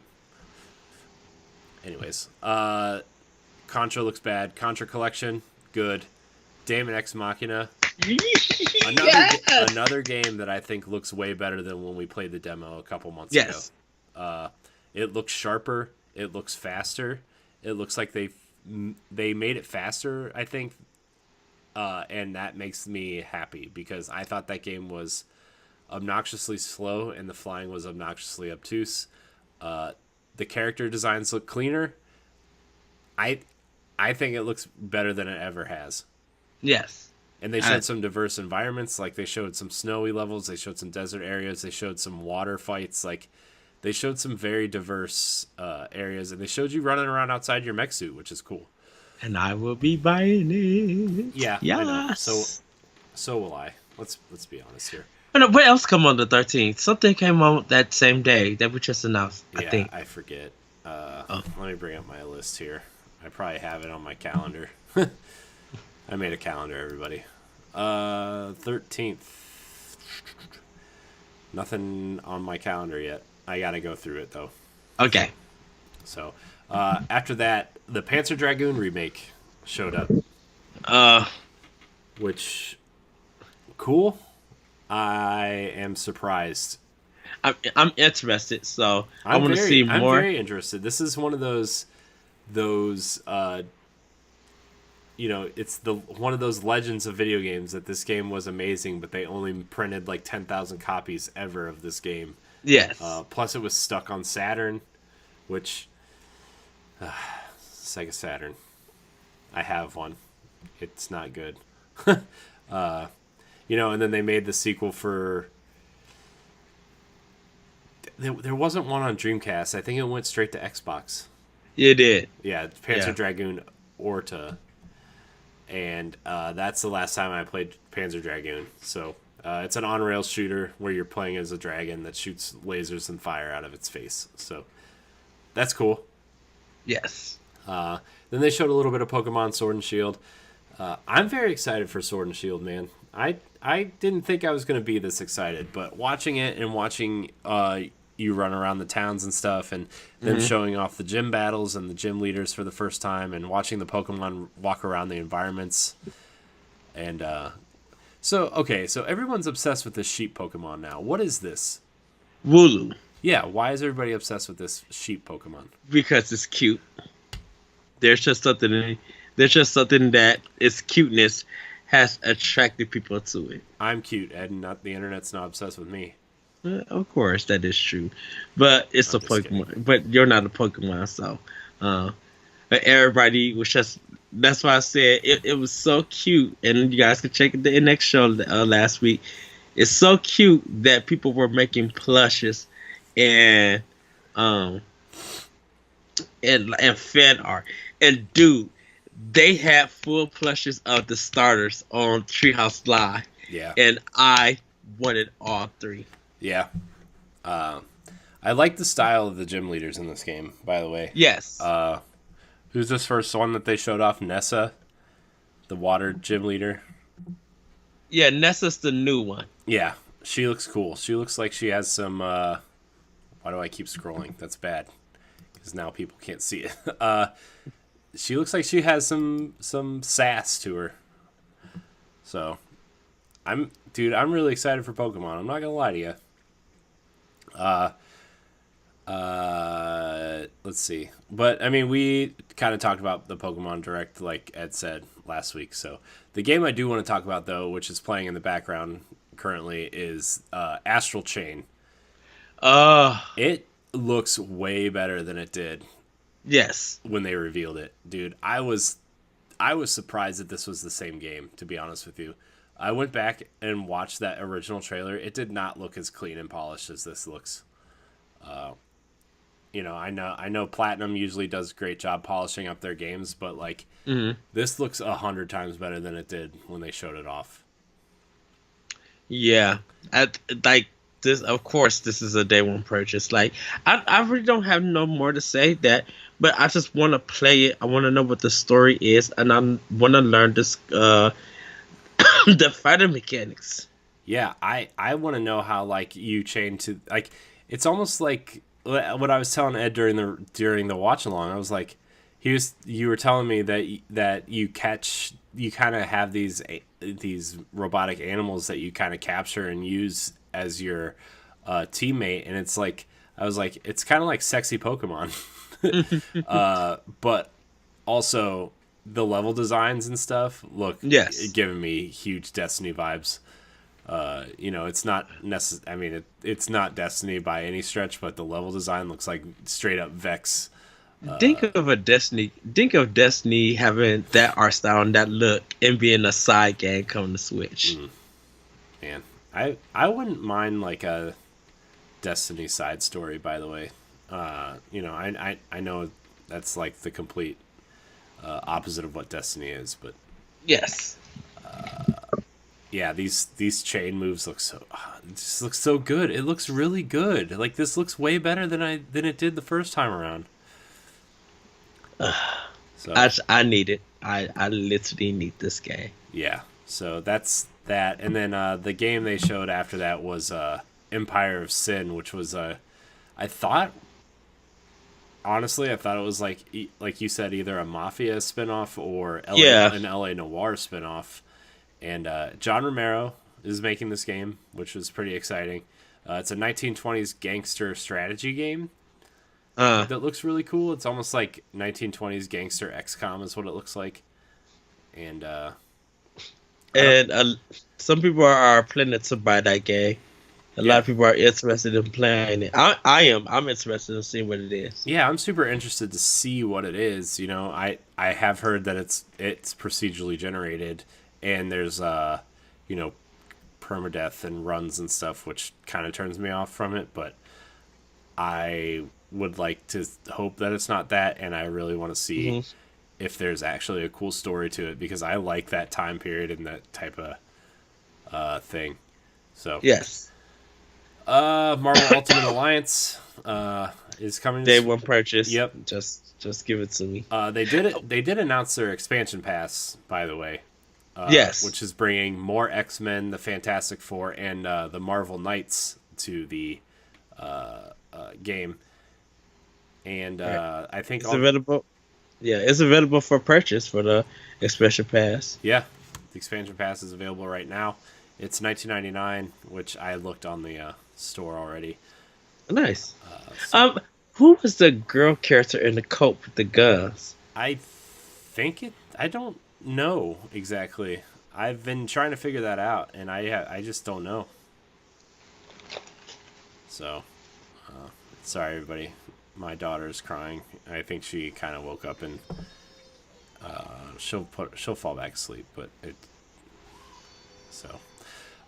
Anyways, Contra looks bad. Contra Collection, good. Daemon X Machina, another game that I think looks way better than when we played the demo a couple months ago. It looks sharper. It looks faster. It looks like they made it faster, I think, and that makes me happy because I thought that game was obnoxiously slow and the flying was obnoxiously obtuse. The character designs look cleaner. I think it looks better than it ever has. Yes. And they showed some diverse environments. Like, they showed some snowy levels. They showed some desert areas. They showed some water fights. Like, they showed some very diverse areas. And they showed you running around outside your mech suit, which is cool. And I will be buying it. Yeah, yes. I know. So will I. Let's be honest here. What else come on the 13th? Something came on that same day that we just announced, I think. I forget. Let me bring up my list here. I probably have it on my calendar. I made a calendar, everybody. 13th. Nothing on my calendar yet. I gotta go through it, though. Okay. So, after that, the Panzer Dragoon remake showed up. Which, cool. I am surprised. I'm interested, so I want to see more. I'm very interested. This is one of those it's one of those legends of video games that this game was amazing, but they only printed like 10,000 copies ever of this game. Yes. Plus, it was stuck on Saturn, which Sega Saturn. I have one. It's not good. And then they made the sequel for. There wasn't one on Dreamcast. I think it went straight to Xbox. It did. Yeah, Panzer Dragoon Orta. And that's the last time I played Panzer Dragoon. So it's an on-rails shooter where you're playing as a dragon that shoots lasers and fire out of its face. So that's cool. Yes. Then they showed a little bit of Pokemon Sword and Shield. I'm very excited for Sword and Shield, man. I didn't think I was going to be this excited, but watching it and watching you run around the towns and stuff, and them showing off the gym battles and the gym leaders for the first time, and watching the Pokemon walk around the environments. And so everyone's obsessed with this sheep Pokemon now. What is this? Wooloo. Yeah, why is everybody obsessed with this sheep Pokemon? Because it's cute. There's just something that its cuteness has attracted people to it. I'm cute, Ed, and the internet's not obsessed with me. Of course, that is true, but it's a Pokemon. Kidding. But you're not a Pokemon, so everybody was just. That's why I said it was so cute, and you guys can check the next show last week. It's so cute that people were making plushes and fan art, and dude, they had full plushes of the starters on Treehouse Live. Yeah, and I wanted all three. Yeah. I like the style of the gym leaders in this game, by the way. Yes. Who's this first one that they showed off? Nessa? The water gym leader? Yeah, Nessa's the new one. Yeah. She looks cool. She looks like she has some... why do I keep scrolling? That's bad. Because now people can't see it. She looks like she has some sass to her. So, I'm really excited for Pokemon. I'm not going to lie to you. Let's see. But I mean, we kind of talked about the Pokemon Direct, like Ed said last week. So the game I do want to talk about, though, which is playing in the background currently, is Astral Chain. It looks way better than it did. Yes. When they revealed it, dude, I was surprised that this was the same game. To be honest with you. I went back and watched that original trailer. It did not look as clean and polished as this looks. I know Platinum usually does a great job polishing up their games, but like this looks 100 times better than it did when they showed it off. Yeah, like this. Of course, this is a day one purchase. Like, I really don't have no more to say that, but I just want to play it. I want to know what the story is, and I want to learn this the fighting mechanics. Yeah, I want to know how like you chain to like. It's almost like what I was telling Ed during the watch along. I was like, you were telling me that you kind of have these robotic animals that you kind of capture and use as your teammate, and it's like I was like, it's kind of like sexy Pokemon, but also the level designs and stuff look giving me huge Destiny vibes. It's not it's not Destiny by any stretch, but the level design looks like straight up Vex. Think of Destiny having that art style and that look and being a side game coming to Switch. Man, I wouldn't mind like a Destiny side story, by the way. I know that's like the complete opposite of what Destiny is, but yes. Yeah, these chain moves look so it just looks so good. It looks really good. Like this looks way better than it did the first time around. So I need it. I literally need this game. Yeah. So that's that, and then the game they showed after that was Empire of Sin, which was honestly I thought it was like you said, either a Mafia spinoff or an LA Noire spinoff. And John Romero is making this game, which was pretty exciting. It's a 1920s gangster strategy game that looks really cool. It's almost like 1920s gangster XCOM is what it looks like. And some people are planning to buy that game. A lot of people are interested in playing it. I am. I'm interested in seeing what it is. Yeah, I'm super interested to see what it is. I have heard that it's procedurally generated. And there's, permadeath and runs and stuff, which kind of turns me off from it. But I would like to hope that it's not that, and I really want to see if there's actually a cool story to it, because I like that time period and that type of thing. So yes, Marvel Ultimate Alliance is coming. Day one purchase. Yep, just give it to me. They did announce their expansion pass, by the way. Yes, which is bringing more X-Men, the Fantastic Four, and the Marvel Knights to the game. And I think it's available. Yeah, it's available for purchase for the expansion pass. Yeah, the expansion pass is available right now. It's $19.99, which I looked on the store already. Nice. Who was the girl character in the coat with the guns? I don't know exactly. I've been trying to figure that out, and I just don't know. So, sorry everybody. My daughter's crying. I think she kind of woke up, and she'll fall back asleep. But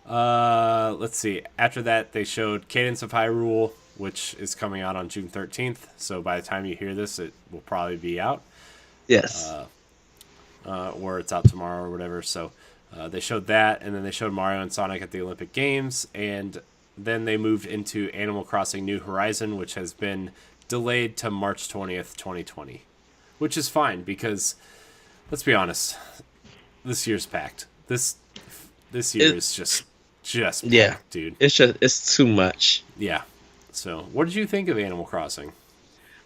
let's see. After that, they showed Cadence of Hyrule, which is coming out on June 13th. So by the time you hear this, it will probably be out. Yes. Or it's out tomorrow or whatever. So they showed that, and then they showed Mario and Sonic at the Olympic Games, and then they moved into Animal Crossing New Horizon, which has been delayed to March 20th, 2020, which is fine because, let's be honest, this year's packed. This year is just packed, dude. It's too much. Yeah. So, what did you think of Animal Crossing?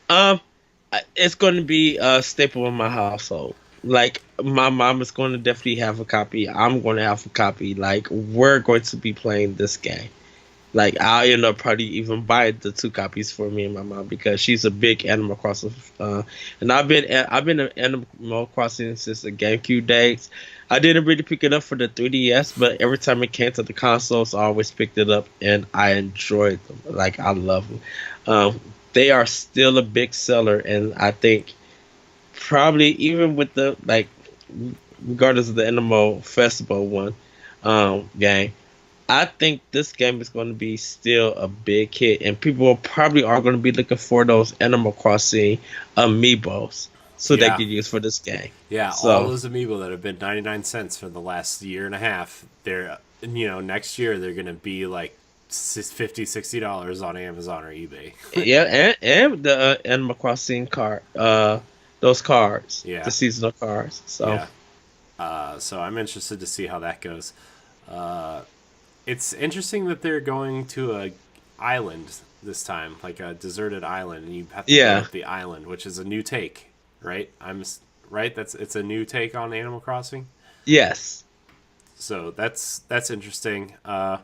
It's going to be a staple in my household. Like, my mom is going to definitely have a copy. I'm going to have a copy. Like, we're going to be playing this game. Like, I'll end up probably even buying the 2 copies for me and my mom because she's a big Animal Crossing. And I've been in Animal Crossing since the GameCube days. I didn't really pick it up for the 3DS, but every time it came to the consoles, I always picked it up, and I enjoyed them. Like, I love them. They are still a big seller, and I think probably even with the, like, regardless of the Animal Festival one game, I think this game is going to be still a big hit, and people probably are going to be looking for those Animal Crossing amiibos so they can use for this game. Yeah, all those amiibo that have been 99 cents for the last year and a half, they're, next year they're going to be like $50, $60 on Amazon or eBay. Yeah, and the Animal Crossing card, those cards, the seasonal cards. So, so I'm interested to see how that goes. It's interesting that they're going to a island this time, like a deserted island, and you have to go up the island, which is a new take, right? Right. It's a new take on Animal Crossing. Yes. So that's interesting. I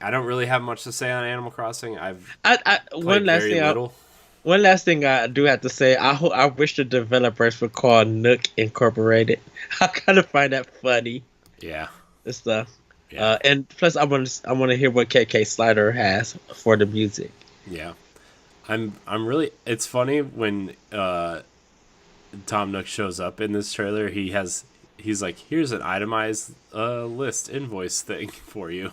don't really have much to say on Animal Crossing. One last thing I do have to say. I wish the developers would call Nook Incorporated. I kind of find that funny. Yeah. And stuff. Yeah. And plus, I want to hear what KK Slider has for the music. Yeah. I'm really. It's funny when Tom Nook shows up in this trailer. He's like, here's an itemized list invoice thing for you.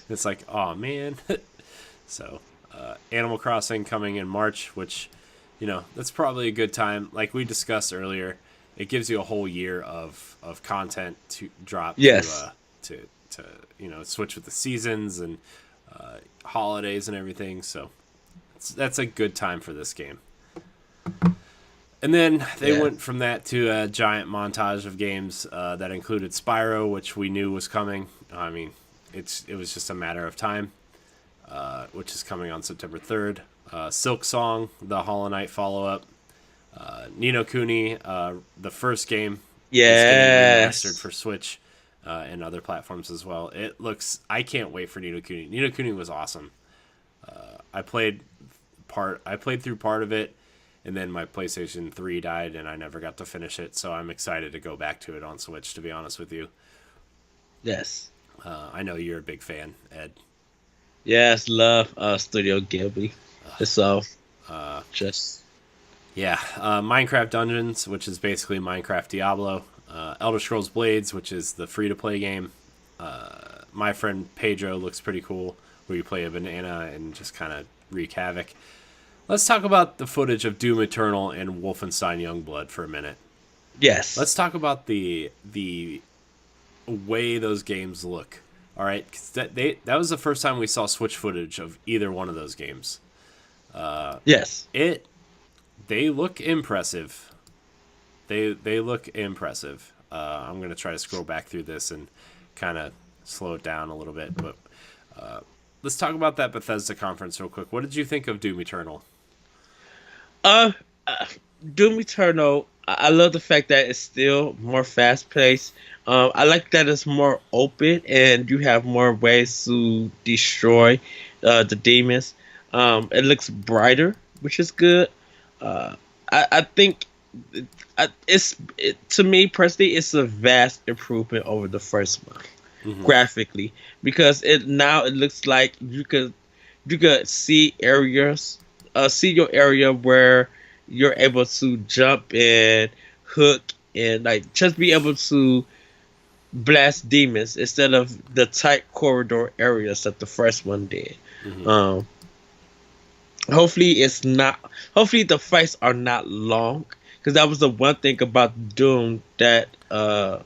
It's like, oh man. So, Animal Crossing coming in March, which, that's probably a good time. Like we discussed earlier, it gives you a whole year of content to drop. Yes. To switch with the seasons and holidays and everything. So that's a good time for this game. And then they went from that to a giant montage of games that included Spyro, which we knew was coming. I mean, it was just a matter of time, which is coming on September 3rd. Silk Song, the Hollow Knight follow-up. Ni no Kuni, the first game, is getting remastered for Switch and other platforms as well. I can't wait for Ni no Kuni. Ni no Kuni was awesome. I played through part of it, and then my PlayStation 3 died, and I never got to finish it, so I'm excited to go back to it on Switch, to be honest with you. Yes. I know you're a big fan, Ed. Yes, love Studio Ghibli. So, Minecraft Dungeons, which is basically Minecraft Diablo. Elder Scrolls Blades, which is the free-to-play game. My Friend Pedro looks pretty cool, where you play a banana and just kind of wreak havoc. Let's talk about the footage of Doom Eternal and Wolfenstein Youngblood for a minute. Yes. Let's talk about the way those games look. All right, 'cause that was the first time we saw Switch footage of either one of those games. Yes. They look impressive. They look impressive. I'm going to try to scroll back through this and kind of slow it down a little bit. But let's talk about that Bethesda conference real quick. What did you think of Doom Eternal? Doom Eternal, I love the fact that it's still more fast-paced. I like that it's more open and you have more ways to destroy the demons. It looks brighter, which is good. I think to me personally, it's a vast improvement over the first one, graphically, because it looks like you could see areas, see your area where you're able to jump and hook and like just be able to blast demons instead of the tight corridor areas that the first one did. Hopefully the fights are not long, because that was the one thing about Doom that the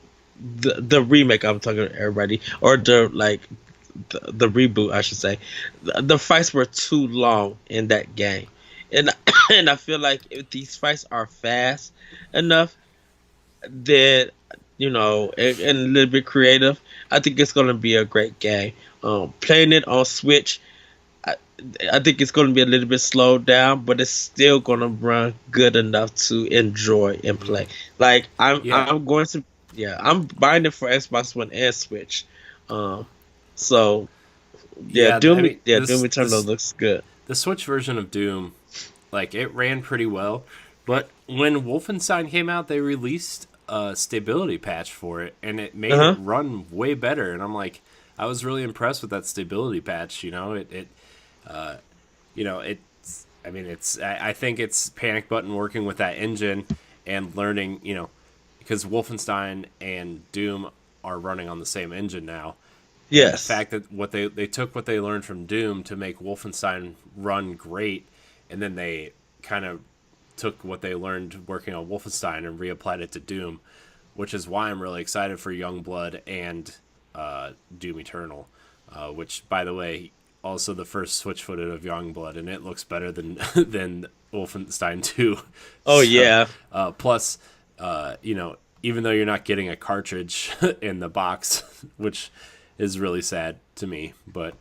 remake I'm talking to everybody, or the reboot I should say, the fights were too long in that game, and I feel like if these fights are fast enough, then and a little bit creative, I think it's going to be a great game. Playing it on Switch, I think it's going to be a little bit slowed down, but it's still going to run good enough to enjoy and play. Like I'm buying it for Xbox One and Switch. Doom Eternal looks good. The Switch version of Doom, like, it ran pretty well, but when Wolfenstein came out, they released a stability patch for it, and it made it run way better. And I'm like, I was really impressed with that stability patch. I think it's Panic Button working with that engine and learning, because Wolfenstein and Doom are running on the same engine now, Yes. And the fact that they took what they learned from Doom to make Wolfenstein run great, and then they kind of took what they learned working on Wolfenstein and reapplied it to Doom, which is why I'm really excited for Youngblood and Doom Eternal, which, by the way, also the first Switch footage of Youngblood, and it looks better than than Wolfenstein 2. Oh, so, yeah. Plus, even though you're not getting a cartridge in the box, which is really sad to me, but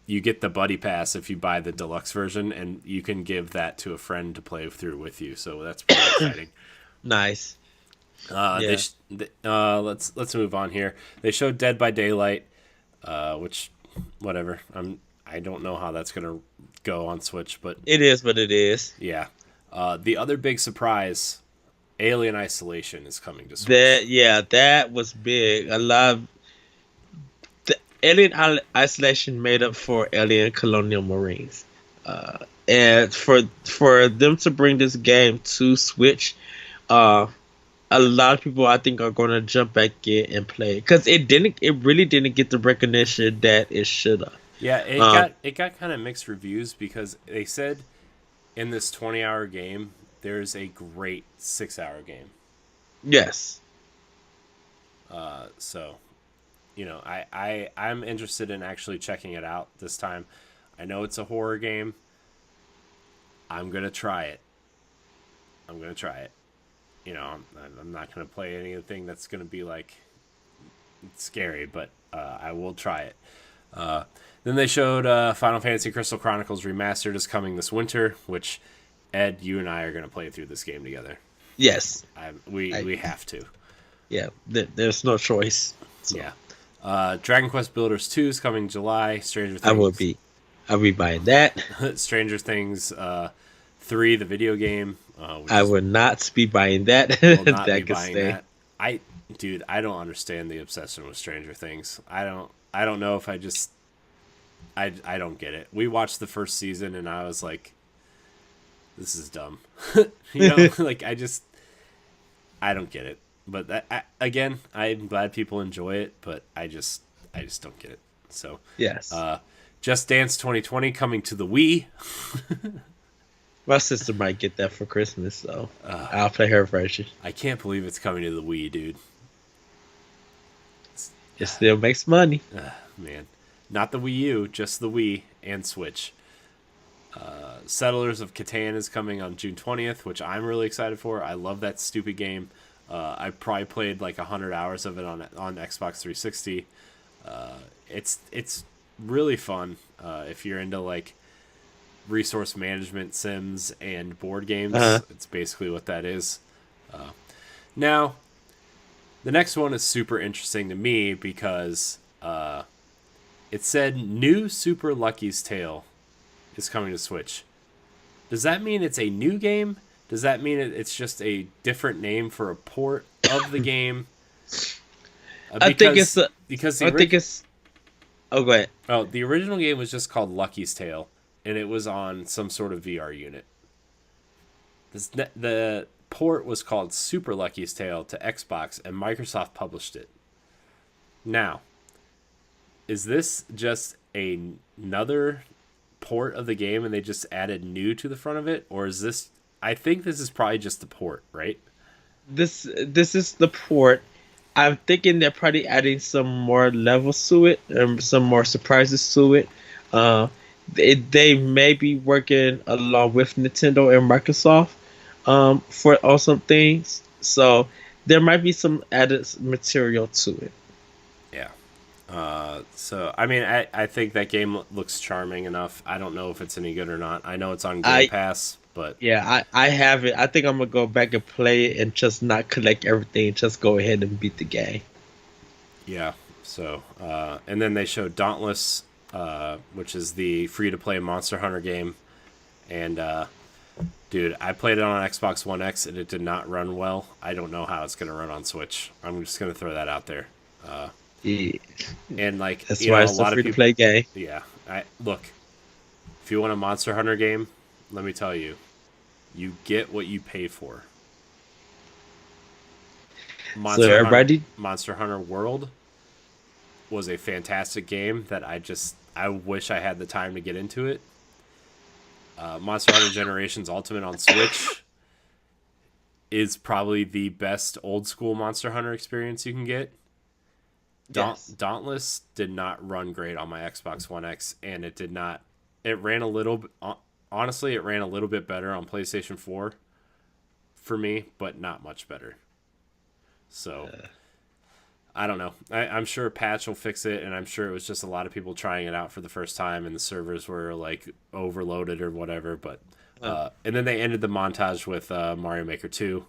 you get the Buddy Pass if you buy the deluxe version, and you can give that to a friend to play through with you. So that's pretty exciting. Nice. Let's move on here. They showed Dead by Daylight, which whatever. I don't know how that's gonna go on Switch, but it is what it is. Yeah. The other big surprise, Alien Isolation, is coming to Switch. That was big. I love the Alien Isolation made up for Alien Colonial Marines, and for them to bring this game to Switch, a lot of people I think are going to jump back in and play it because it really didn't get the recognition that it should have. Yeah, it got kind of mixed reviews because they said in this 20-hour game there's a great 6-hour game. Yes. So, I'm interested in actually checking it out this time. I know it's a horror game. I'm gonna try it. I'm not gonna play anything that's gonna be like scary, but I will try it. Then they showed Final Fantasy Crystal Chronicles Remastered is coming this winter, which Ed, you and I are gonna play through this game together. Yes, we have to. Yeah, there's no choice. So. Yeah, Dragon Quest Builders 2 is coming July. Stranger Things. I'll be buying that. Stranger Things 3, the video game. I would not be buying that. Will not be buying that. I don't understand the obsession with Stranger Things. I don't know if I don't get it. We watched the first season and I was like, this is dumb. Like I don't get it. But I'm glad people enjoy it, but I just don't get it. So yes. Just Dance 2020 coming to the Wii. My sister might get that for Christmas, so I'll play her version. I can't believe it's coming to the Wii, dude. It still makes money. Man. Not the Wii U, just the Wii and Switch. Settlers of Catan is coming on June 20th, which I'm really excited for. I love that stupid game. I probably played like 100 hours of it on Xbox 360. It's really fun if you're into like resource management sims and board games. It's basically what that is. Now, the next one is super interesting to me because it said new Super Lucky's Tale is coming to Switch. Does that mean it's a new game? Does that mean it's just a different name for a port of the game? I think it's. Oh, go ahead. Oh, the original game was just called Lucky's Tale, and it was on some sort of VR unit. The port was called Super Lucky's Tale to Xbox, and Microsoft published it. Now, is this just another port of the game, and they just added new to the front of it, or is this? I think this is probably just the port, right? This is the port. I'm thinking they're probably adding some more levels to it, and some more surprises to it. They may be working along with Nintendo and Microsoft for awesome things. So there might be some added material to it. Yeah. So I mean, I think that game looks charming enough. I don't know if it's any good or not. I know it's on Game Pass. But yeah, I have it. I think I'm gonna go back and play it and just not collect everything. Just go ahead and beat the game. Yeah. So, and then they showed Dauntless, which is the free-to-play Monster Hunter game. And, dude, I played it on Xbox One X and it did not run well. I don't know how it's gonna run on Switch. I'm just gonna throw that out there. Yeah. And like, that's why it's a free-to-play game. Yeah. Look, if you want a Monster Hunter game, let me tell you, you get what you pay for. Monster Hunter World, was a fantastic game that I wish I had the time to get into it. Monster Hunter Generations Ultimate on Switch is probably the best old school Monster Hunter experience you can get. Yes. Dauntless did not run great on my Xbox One X, and it ran a little, honestly, it ran a little bit better on PlayStation 4 for me, but not much better. So, I don't know. I'm sure a patch will fix it, and I'm sure it was just a lot of people trying it out for the first time, and the servers were like overloaded or whatever. But and then they ended the montage with Mario Maker 2,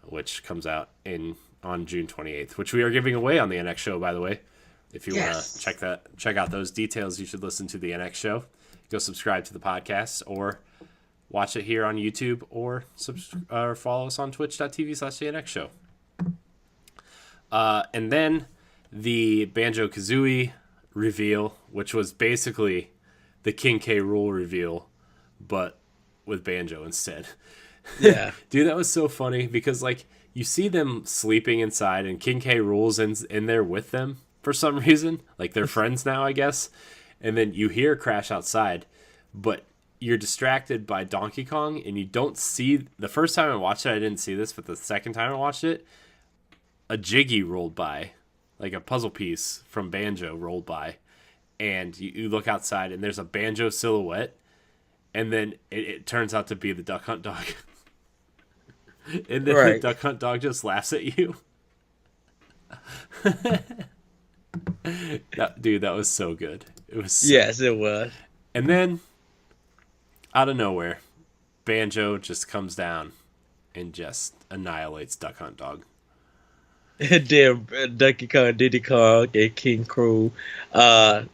which comes out on June 28th, which we are giving away on the NX show, by the way. If you want to check out those details, you should listen to the NX show. Go subscribe to the podcast, or watch it here on YouTube, or follow us on twitch.tv/the NX show. And then the Banjo-Kazooie reveal, which was basically the King K. Rool reveal, but with Banjo instead. Yeah. Dude, that was so funny because, like, you see them sleeping inside and King K. Rool's in there with them for some reason. Like, they're friends now, I guess. And then you hear Crash outside, but you're distracted by Donkey Kong, and you don't see... The first time I watched it, I didn't see this, but the second time I watched it, a Jiggy rolled by, like a puzzle piece from Banjo rolled by, and you look outside and there's a Banjo silhouette, and then it turns out to be the Duck Hunt dog. And then the Duck Hunt dog just laughs at you. Dude, that was so good. It was Yes, it was. And then, out of nowhere, Banjo just comes down and just annihilates Duck Hunt dog. And then Donkey Kong, Diddy Kong, and King Crew are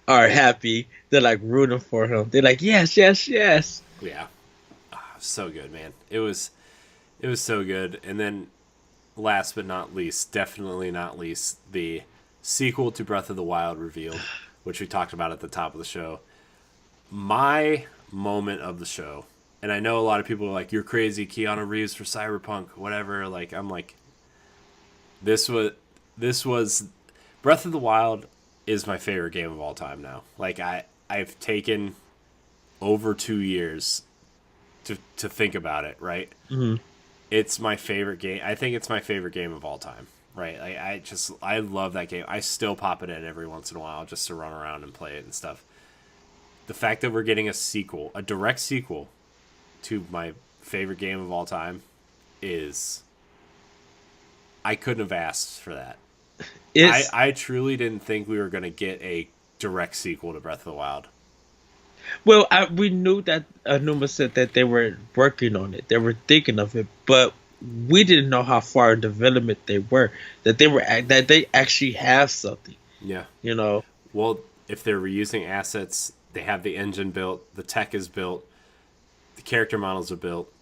happy. They're like rooting for him. They're like, yes, yes, yes. Yeah. So good, man. It was so good. And then, last but not least, definitely not least, the sequel to Breath of the Wild revealed, which we talked about at the top of the show. My moment of the show, and I know a lot of people are like, you're crazy, Keanu Reeves for Cyberpunk, whatever. Like, I'm like, This was Breath of the Wild is my favorite game of all time now. Like, I've taken over 2 years to think about it, right? Mm-hmm. It's my favorite game. I think it's my favorite game of all time, right? Like, I love that game. I still pop it in every once in a while just to run around and play it and stuff. The fact that we're getting a direct sequel to my favorite game of all time is... I couldn't have asked for that. I truly didn't think we were going to get a direct sequel to Breath of the Wild. Well, we knew that Anuma said that they were working on it. They were thinking of it, but we didn't know how far in development they were. That they actually have something. Yeah. You know. Well, if they're reusing assets, they have the engine built, the tech is built, the character models are built.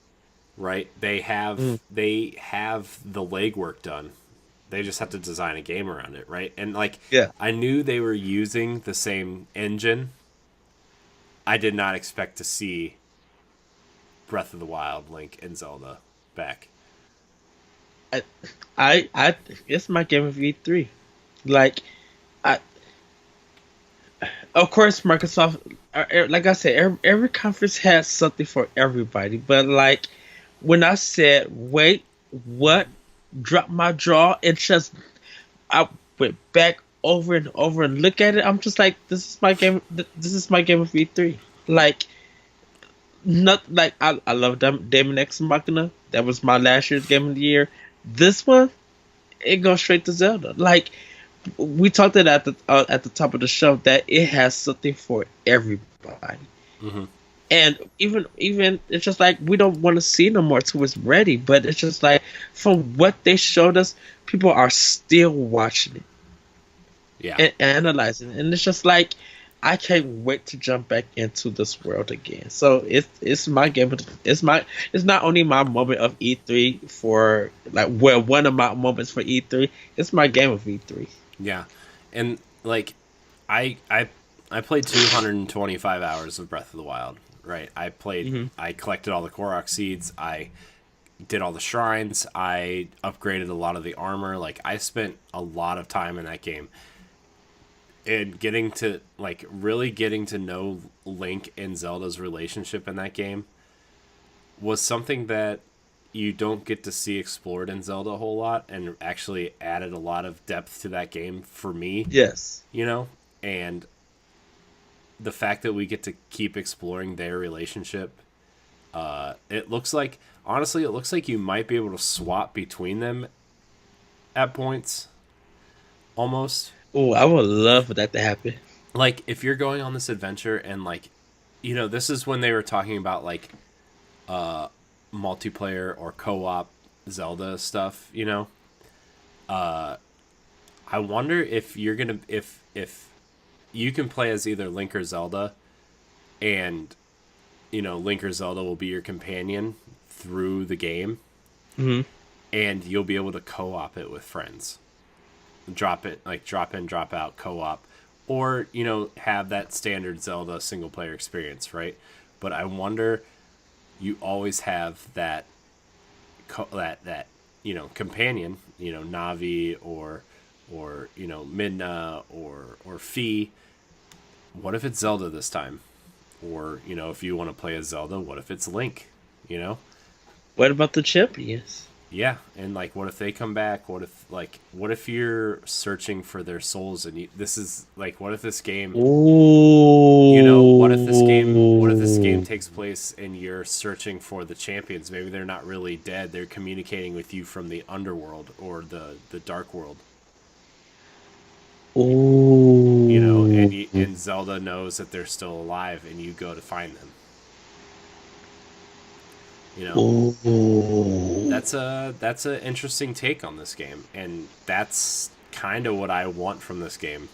Right, they have the legwork done. They just have to design a game around it, right? And like, I knew they were using the same engine. I did not expect to see Breath of the Wild, Link, and Zelda back. I it's my game of E3. Like, of course, Microsoft. Like I said, every conference has something for everybody, but like. When I said, wait, what? Dropped my jaw and just, I went back over and over and look at it. I'm just like, this is my game. This is my game of E3. Like, not like I love Daemon X Machina. That was my last year's game of the year. This one, it goes straight to Zelda. Like, we talked it at the top of the show that it has something for everybody. Mm-hmm. And even it's just like we don't want to see no more till it's ready. But it's just like from what they showed us, people are still watching it, and analyzing it. And it's just like I can't wait to jump back into this world again. So it's my game. It's not only my moment of E3 for like one of my moments for E3. It's my game of E3. Yeah, and like I played 225 hours of Breath of the Wild. Right, I played. I collected all the Korok seeds. I did all the shrines. I upgraded a lot of the armor. Like, I spent a lot of time in that game. and getting to really getting to know Link and Zelda's relationship in that game was something that you don't get to see explored in Zelda a whole lot, and actually added a lot of depth to that game for me. Yes. And the fact that we get to keep exploring their relationship, it looks like you might be able to swap between them at points, almost. Oh, I would love for that to happen. Like, if you're going on this adventure and, this is when they were talking about, multiplayer or co-op Zelda stuff, I wonder if you're going to... If you can play as either Link or Zelda, and, Link or Zelda will be your companion through the game, and you'll be able to co-op it with friends. Drop in, drop out co-op, or have that standard Zelda single player experience, right? But I wonder, you always have that companion, Navi or Midna or Fi. What if it's Zelda this time? Or if you want to play as Zelda, what if it's Link? What about the champions? Yeah, and what if they come back? What if you're searching for their souls, and this is what if this game? Ooh. What if this game takes place and you're searching for the champions? Maybe they're not really dead. They're communicating with you from the underworld or the dark world. Ooh. And Zelda knows that they're still alive, and you go to find them. Ooh. That's a interesting take on this game, and that's kind of what I want from this game.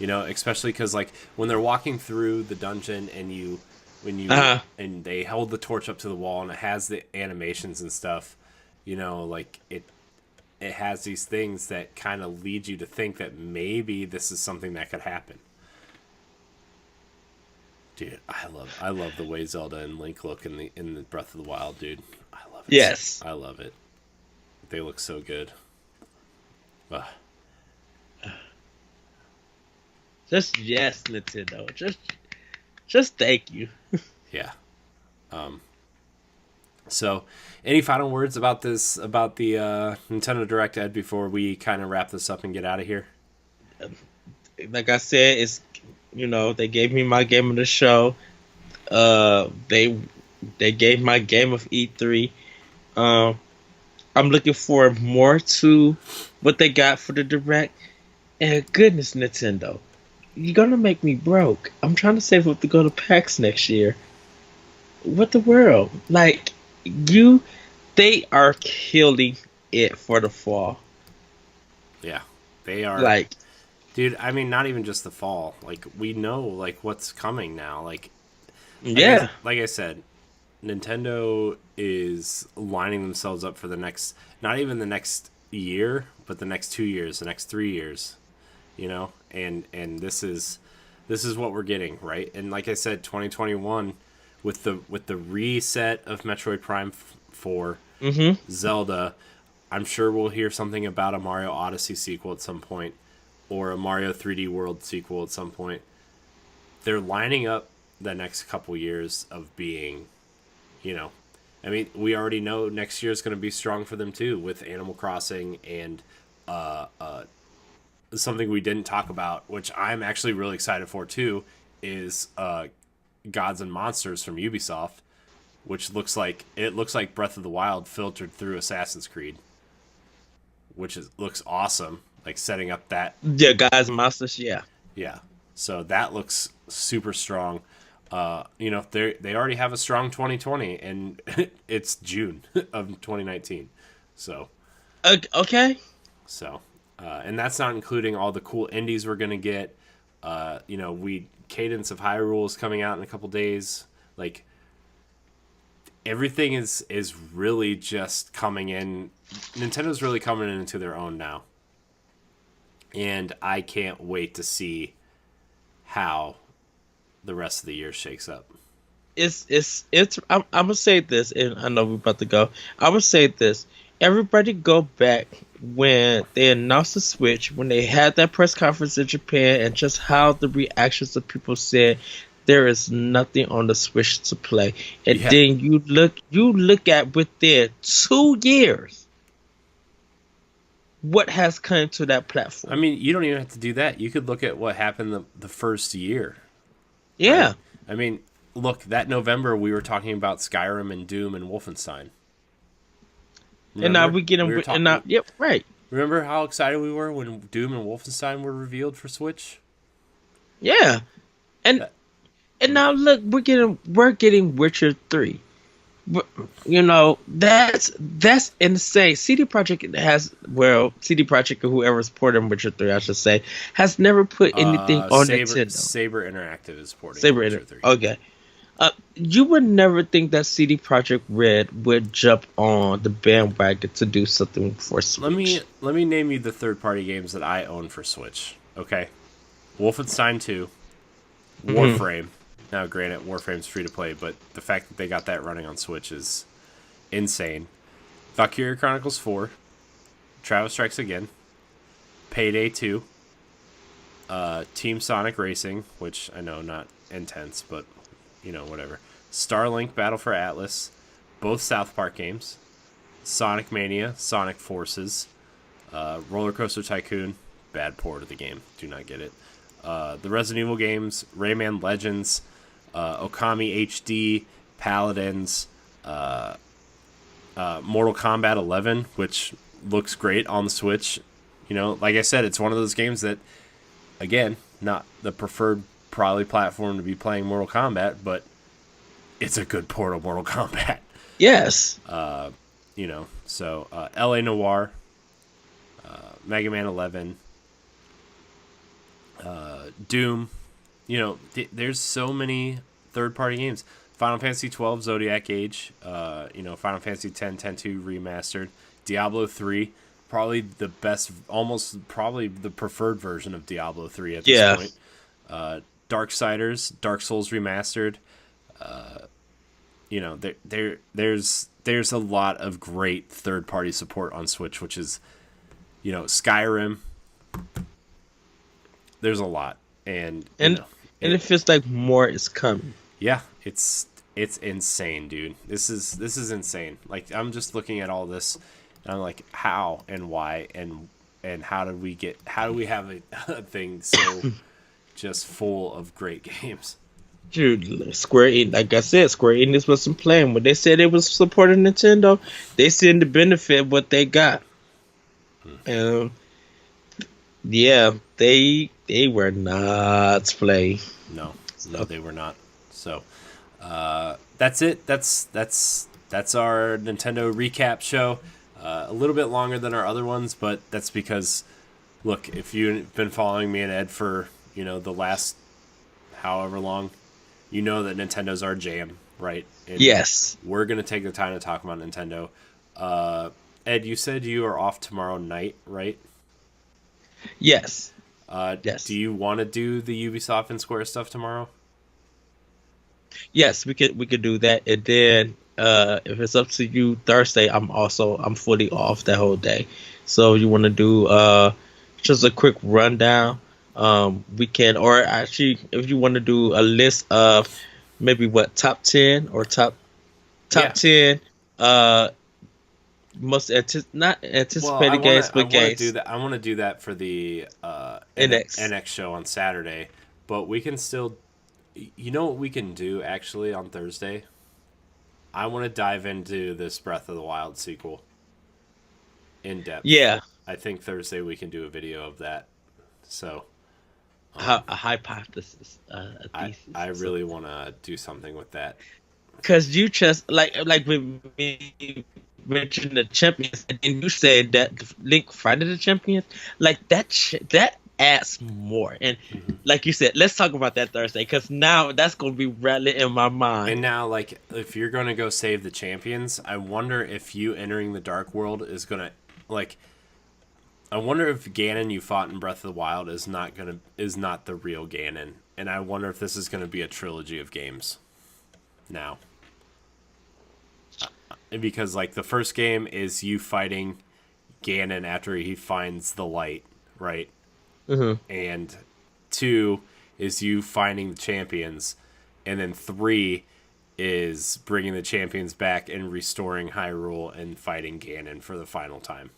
Especially because when they're walking through the dungeon and and they hold the torch up to the wall and it has the animations and stuff, it has these things that kind of lead you to think that maybe this is something that could happen. Dude, I love the way Zelda and Link look in the Breath of the Wild, dude. I love it. Yes. I love it. They look so good. Ugh. Just yes, Nintendo. Just thank you. Yeah. So, any final words about the Nintendo Direct, Ed, before we kind of wrap this up and get out of here? Like I said, it's they gave me my game of the show. They gave my game of E3. I'm looking forward more to what they got for the Direct. And goodness, Nintendo, you're gonna make me broke. I'm trying to save up to go to PAX next year. What the world? They are killing it for the fall. Yeah, they are. Dude, I mean, not even just the fall. We know, what's coming now. Yeah. Like I said, Nintendo is lining themselves up for the next, not even the next year, but the next 2 years, the next 3 years. And this is what we're getting, right? And like I said, 2021, with the reset of Metroid Prime 4, Zelda, I'm sure we'll hear something about a Mario Odyssey sequel at some point, or a Mario 3D World sequel at some point. They're lining up the next couple years of being, I mean, we already know next year is going to be strong for them too, with Animal Crossing and something we didn't talk about, which I'm actually really excited for too, is Gods and Monsters from Ubisoft, which looks like Breath of the Wild filtered through Assassin's Creed, which looks awesome. Setting up that. Yeah, Gods and Monsters, yeah. Yeah. So that looks super strong. They already have a strong 2020, and it's June of 2019. So. Okay. So, and that's not including all the cool indies we're gonna get. Cadence of Hyrule is coming out in a couple days. Everything is really just coming in. Nintendo's really coming into their own now. And I can't wait to see how the rest of the year shakes up. I'm gonna say this, and I know we're about to go. I'm gonna say this. everybody go back when they announced the Switch, when they had that press conference in Japan, and just how the reactions of people said there is nothing on the Switch to play. And then you look at within 2 years what has come to that platform. I mean, you don't even have to do that. You could look at what happened the first year. Yeah. Right? I mean, look, that November we were talking about Skyrim and Doom and Wolfenstein. Remember? And now we get them. Yep, right. Remember how excited we were when Doom and Wolfenstein were revealed for Switch? Yeah, and now look, we're getting Witcher 3. You know, that's insane. CD Projekt or whoever's porting Witcher 3, I should say, has never put anything on Nintendo. Saber Interactive is porting Witcher 3. Okay. You would never think that CD Projekt Red would jump on the bandwagon to do something for Switch. Let me name you the third-party games that I own for Switch. Okay, Wolfenstein 2, Warframe. Now, granted, Warframe's free to play, but the fact that they got that running on Switch is insane. Valkyria Chronicles 4, Travis Strikes Again, Payday 2, Team Sonic Racing, which I know not intense, but you know, whatever. Starlink Battle for Atlas, both South Park games, Sonic Mania, Sonic Forces, Roller Coaster Tycoon, bad port of the game, do not get it. The Resident Evil games, Rayman Legends, Okami HD, Paladins, Mortal Kombat 11, which looks great on the Switch. You know, like I said, it's one of those games that, again, not the preferred probably platform to be playing Mortal Kombat, but it's a good port of Mortal Kombat. Yes. You know, so LA Noire, Mega Man 11, Doom. You know, there's so many third-party games. Final Fantasy 12 Zodiac Age, you know, Final Fantasy 10 10-2 remastered, Diablo 3, probably the best, almost probably the preferred version of Diablo 3 at this point. Darksiders, Dark Souls remastered. You know, there's a lot of great third-party support on Switch, which is, you know, Skyrim. There's a lot, and it feels like more is coming. Yeah, it's insane, dude. This is insane. Like, I'm just looking at all this, and I'm like, how and why and how do we have a thing so just full of great games? Dude, Square Enix, like I said, Square Enix wasn't playing. When they said they was supporting Nintendo, they seen the benefit of what they got. Yeah, they were not playing. No, they were not. So, that's it. That's our Nintendo recap show. A little bit longer than our other ones, but that's because, look, if you've been following me and Ed for, you know, the last however long, you know that Nintendo's our jam, right? And yes. We're going to take the time to talk about Nintendo. Ed, you said you are off tomorrow night, right? Yes. Yes. Do you want to do the Ubisoft and Square stuff tomorrow? Yes, we could do that, and then if it's up to you, Thursday I'm fully off that whole day. So you want to do just a quick rundown? We can, or actually, if you want to do a list of maybe top 10 or top 10 most not anticipated games, but games. I want to do that for the NX show on Saturday, but we can still. You know what we can do actually on Thursday? I want to dive into this Breath of the Wild sequel in depth. Yeah. I think Thursday we can do a video of that. So a hypothesis. I really want to do something with that. Because you just like when we mentioned the champions, and then you said that Link fighting the champions, like that adds more. And like you said, let's talk about that Thursday, because now that's going to be rattling in my mind. And now, like, if you're going to go save the champions, I wonder if you entering the Dark World is going to, like, I wonder if Ganon you fought in Breath of the Wild is not the real Ganon. And I wonder if this is going to be a trilogy of games now. because like the first game is you fighting Ganon after he finds the light, right? Mm-hmm. And 2 is you finding the champions, and then 3 is bringing the champions back and restoring Hyrule and fighting Ganon for the final time.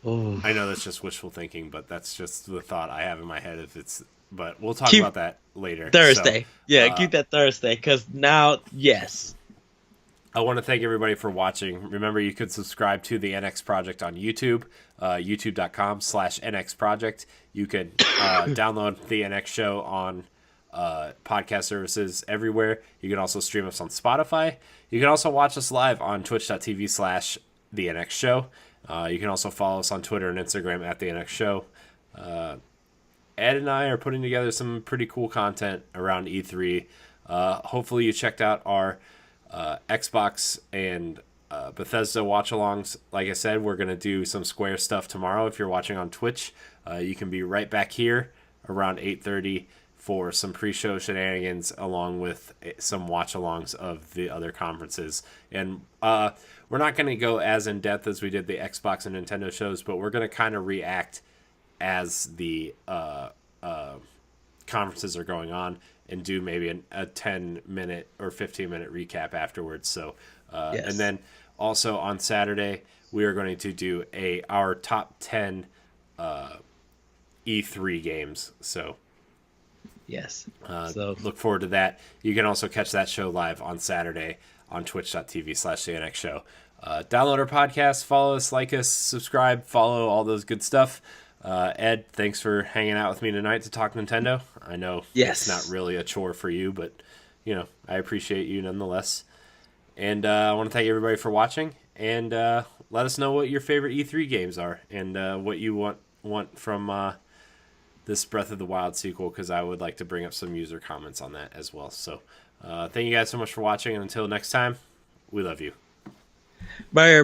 Oh. I know that's just wishful thinking, but that's just the thought I have in my head. But we'll talk about that later. Thursday. So, keep that Thursday, because now, yes. I want to thank everybody for watching. Remember, you could subscribe to the NX Project on YouTube, youtube.com/NX Project. You can download the NX Show on podcast services everywhere. You can also stream us on Spotify. You can also watch us live on twitch.tv/the NX Show. You can also follow us on Twitter and Instagram at the NX Show. Ed and I are putting together some pretty cool content around E3. Hopefully you checked out our Xbox and Bethesda watchalongs. Like I said, we're going to do some Square stuff tomorrow. If you're watching on Twitch, you can be right back here around 8:30 for some pre-show shenanigans along with some watchalongs of the other conferences. And we're not going to go as in-depth as we did the Xbox and Nintendo shows, but we're going to kind of react as the conferences are going on and do maybe a 10-minute or 15-minute recap afterwards. So, yes. And then also on Saturday, we are going to do our top 10 E3 games. So, yes. So look forward to that. You can also catch that show live on Saturday on twitch.tv/CNX Show. Download our podcast, follow us, like us, subscribe, follow all those good stuff. Ed, thanks for hanging out with me tonight to talk Nintendo. I know it's not really a chore for you, but I appreciate you nonetheless. And I want to thank everybody for watching, and let us know what your favorite E3 games are and what you want from this Breath of the Wild sequel, because I would like to bring up some user comments on that as well. So thank you guys so much for watching, and until next time, we love you. Bye.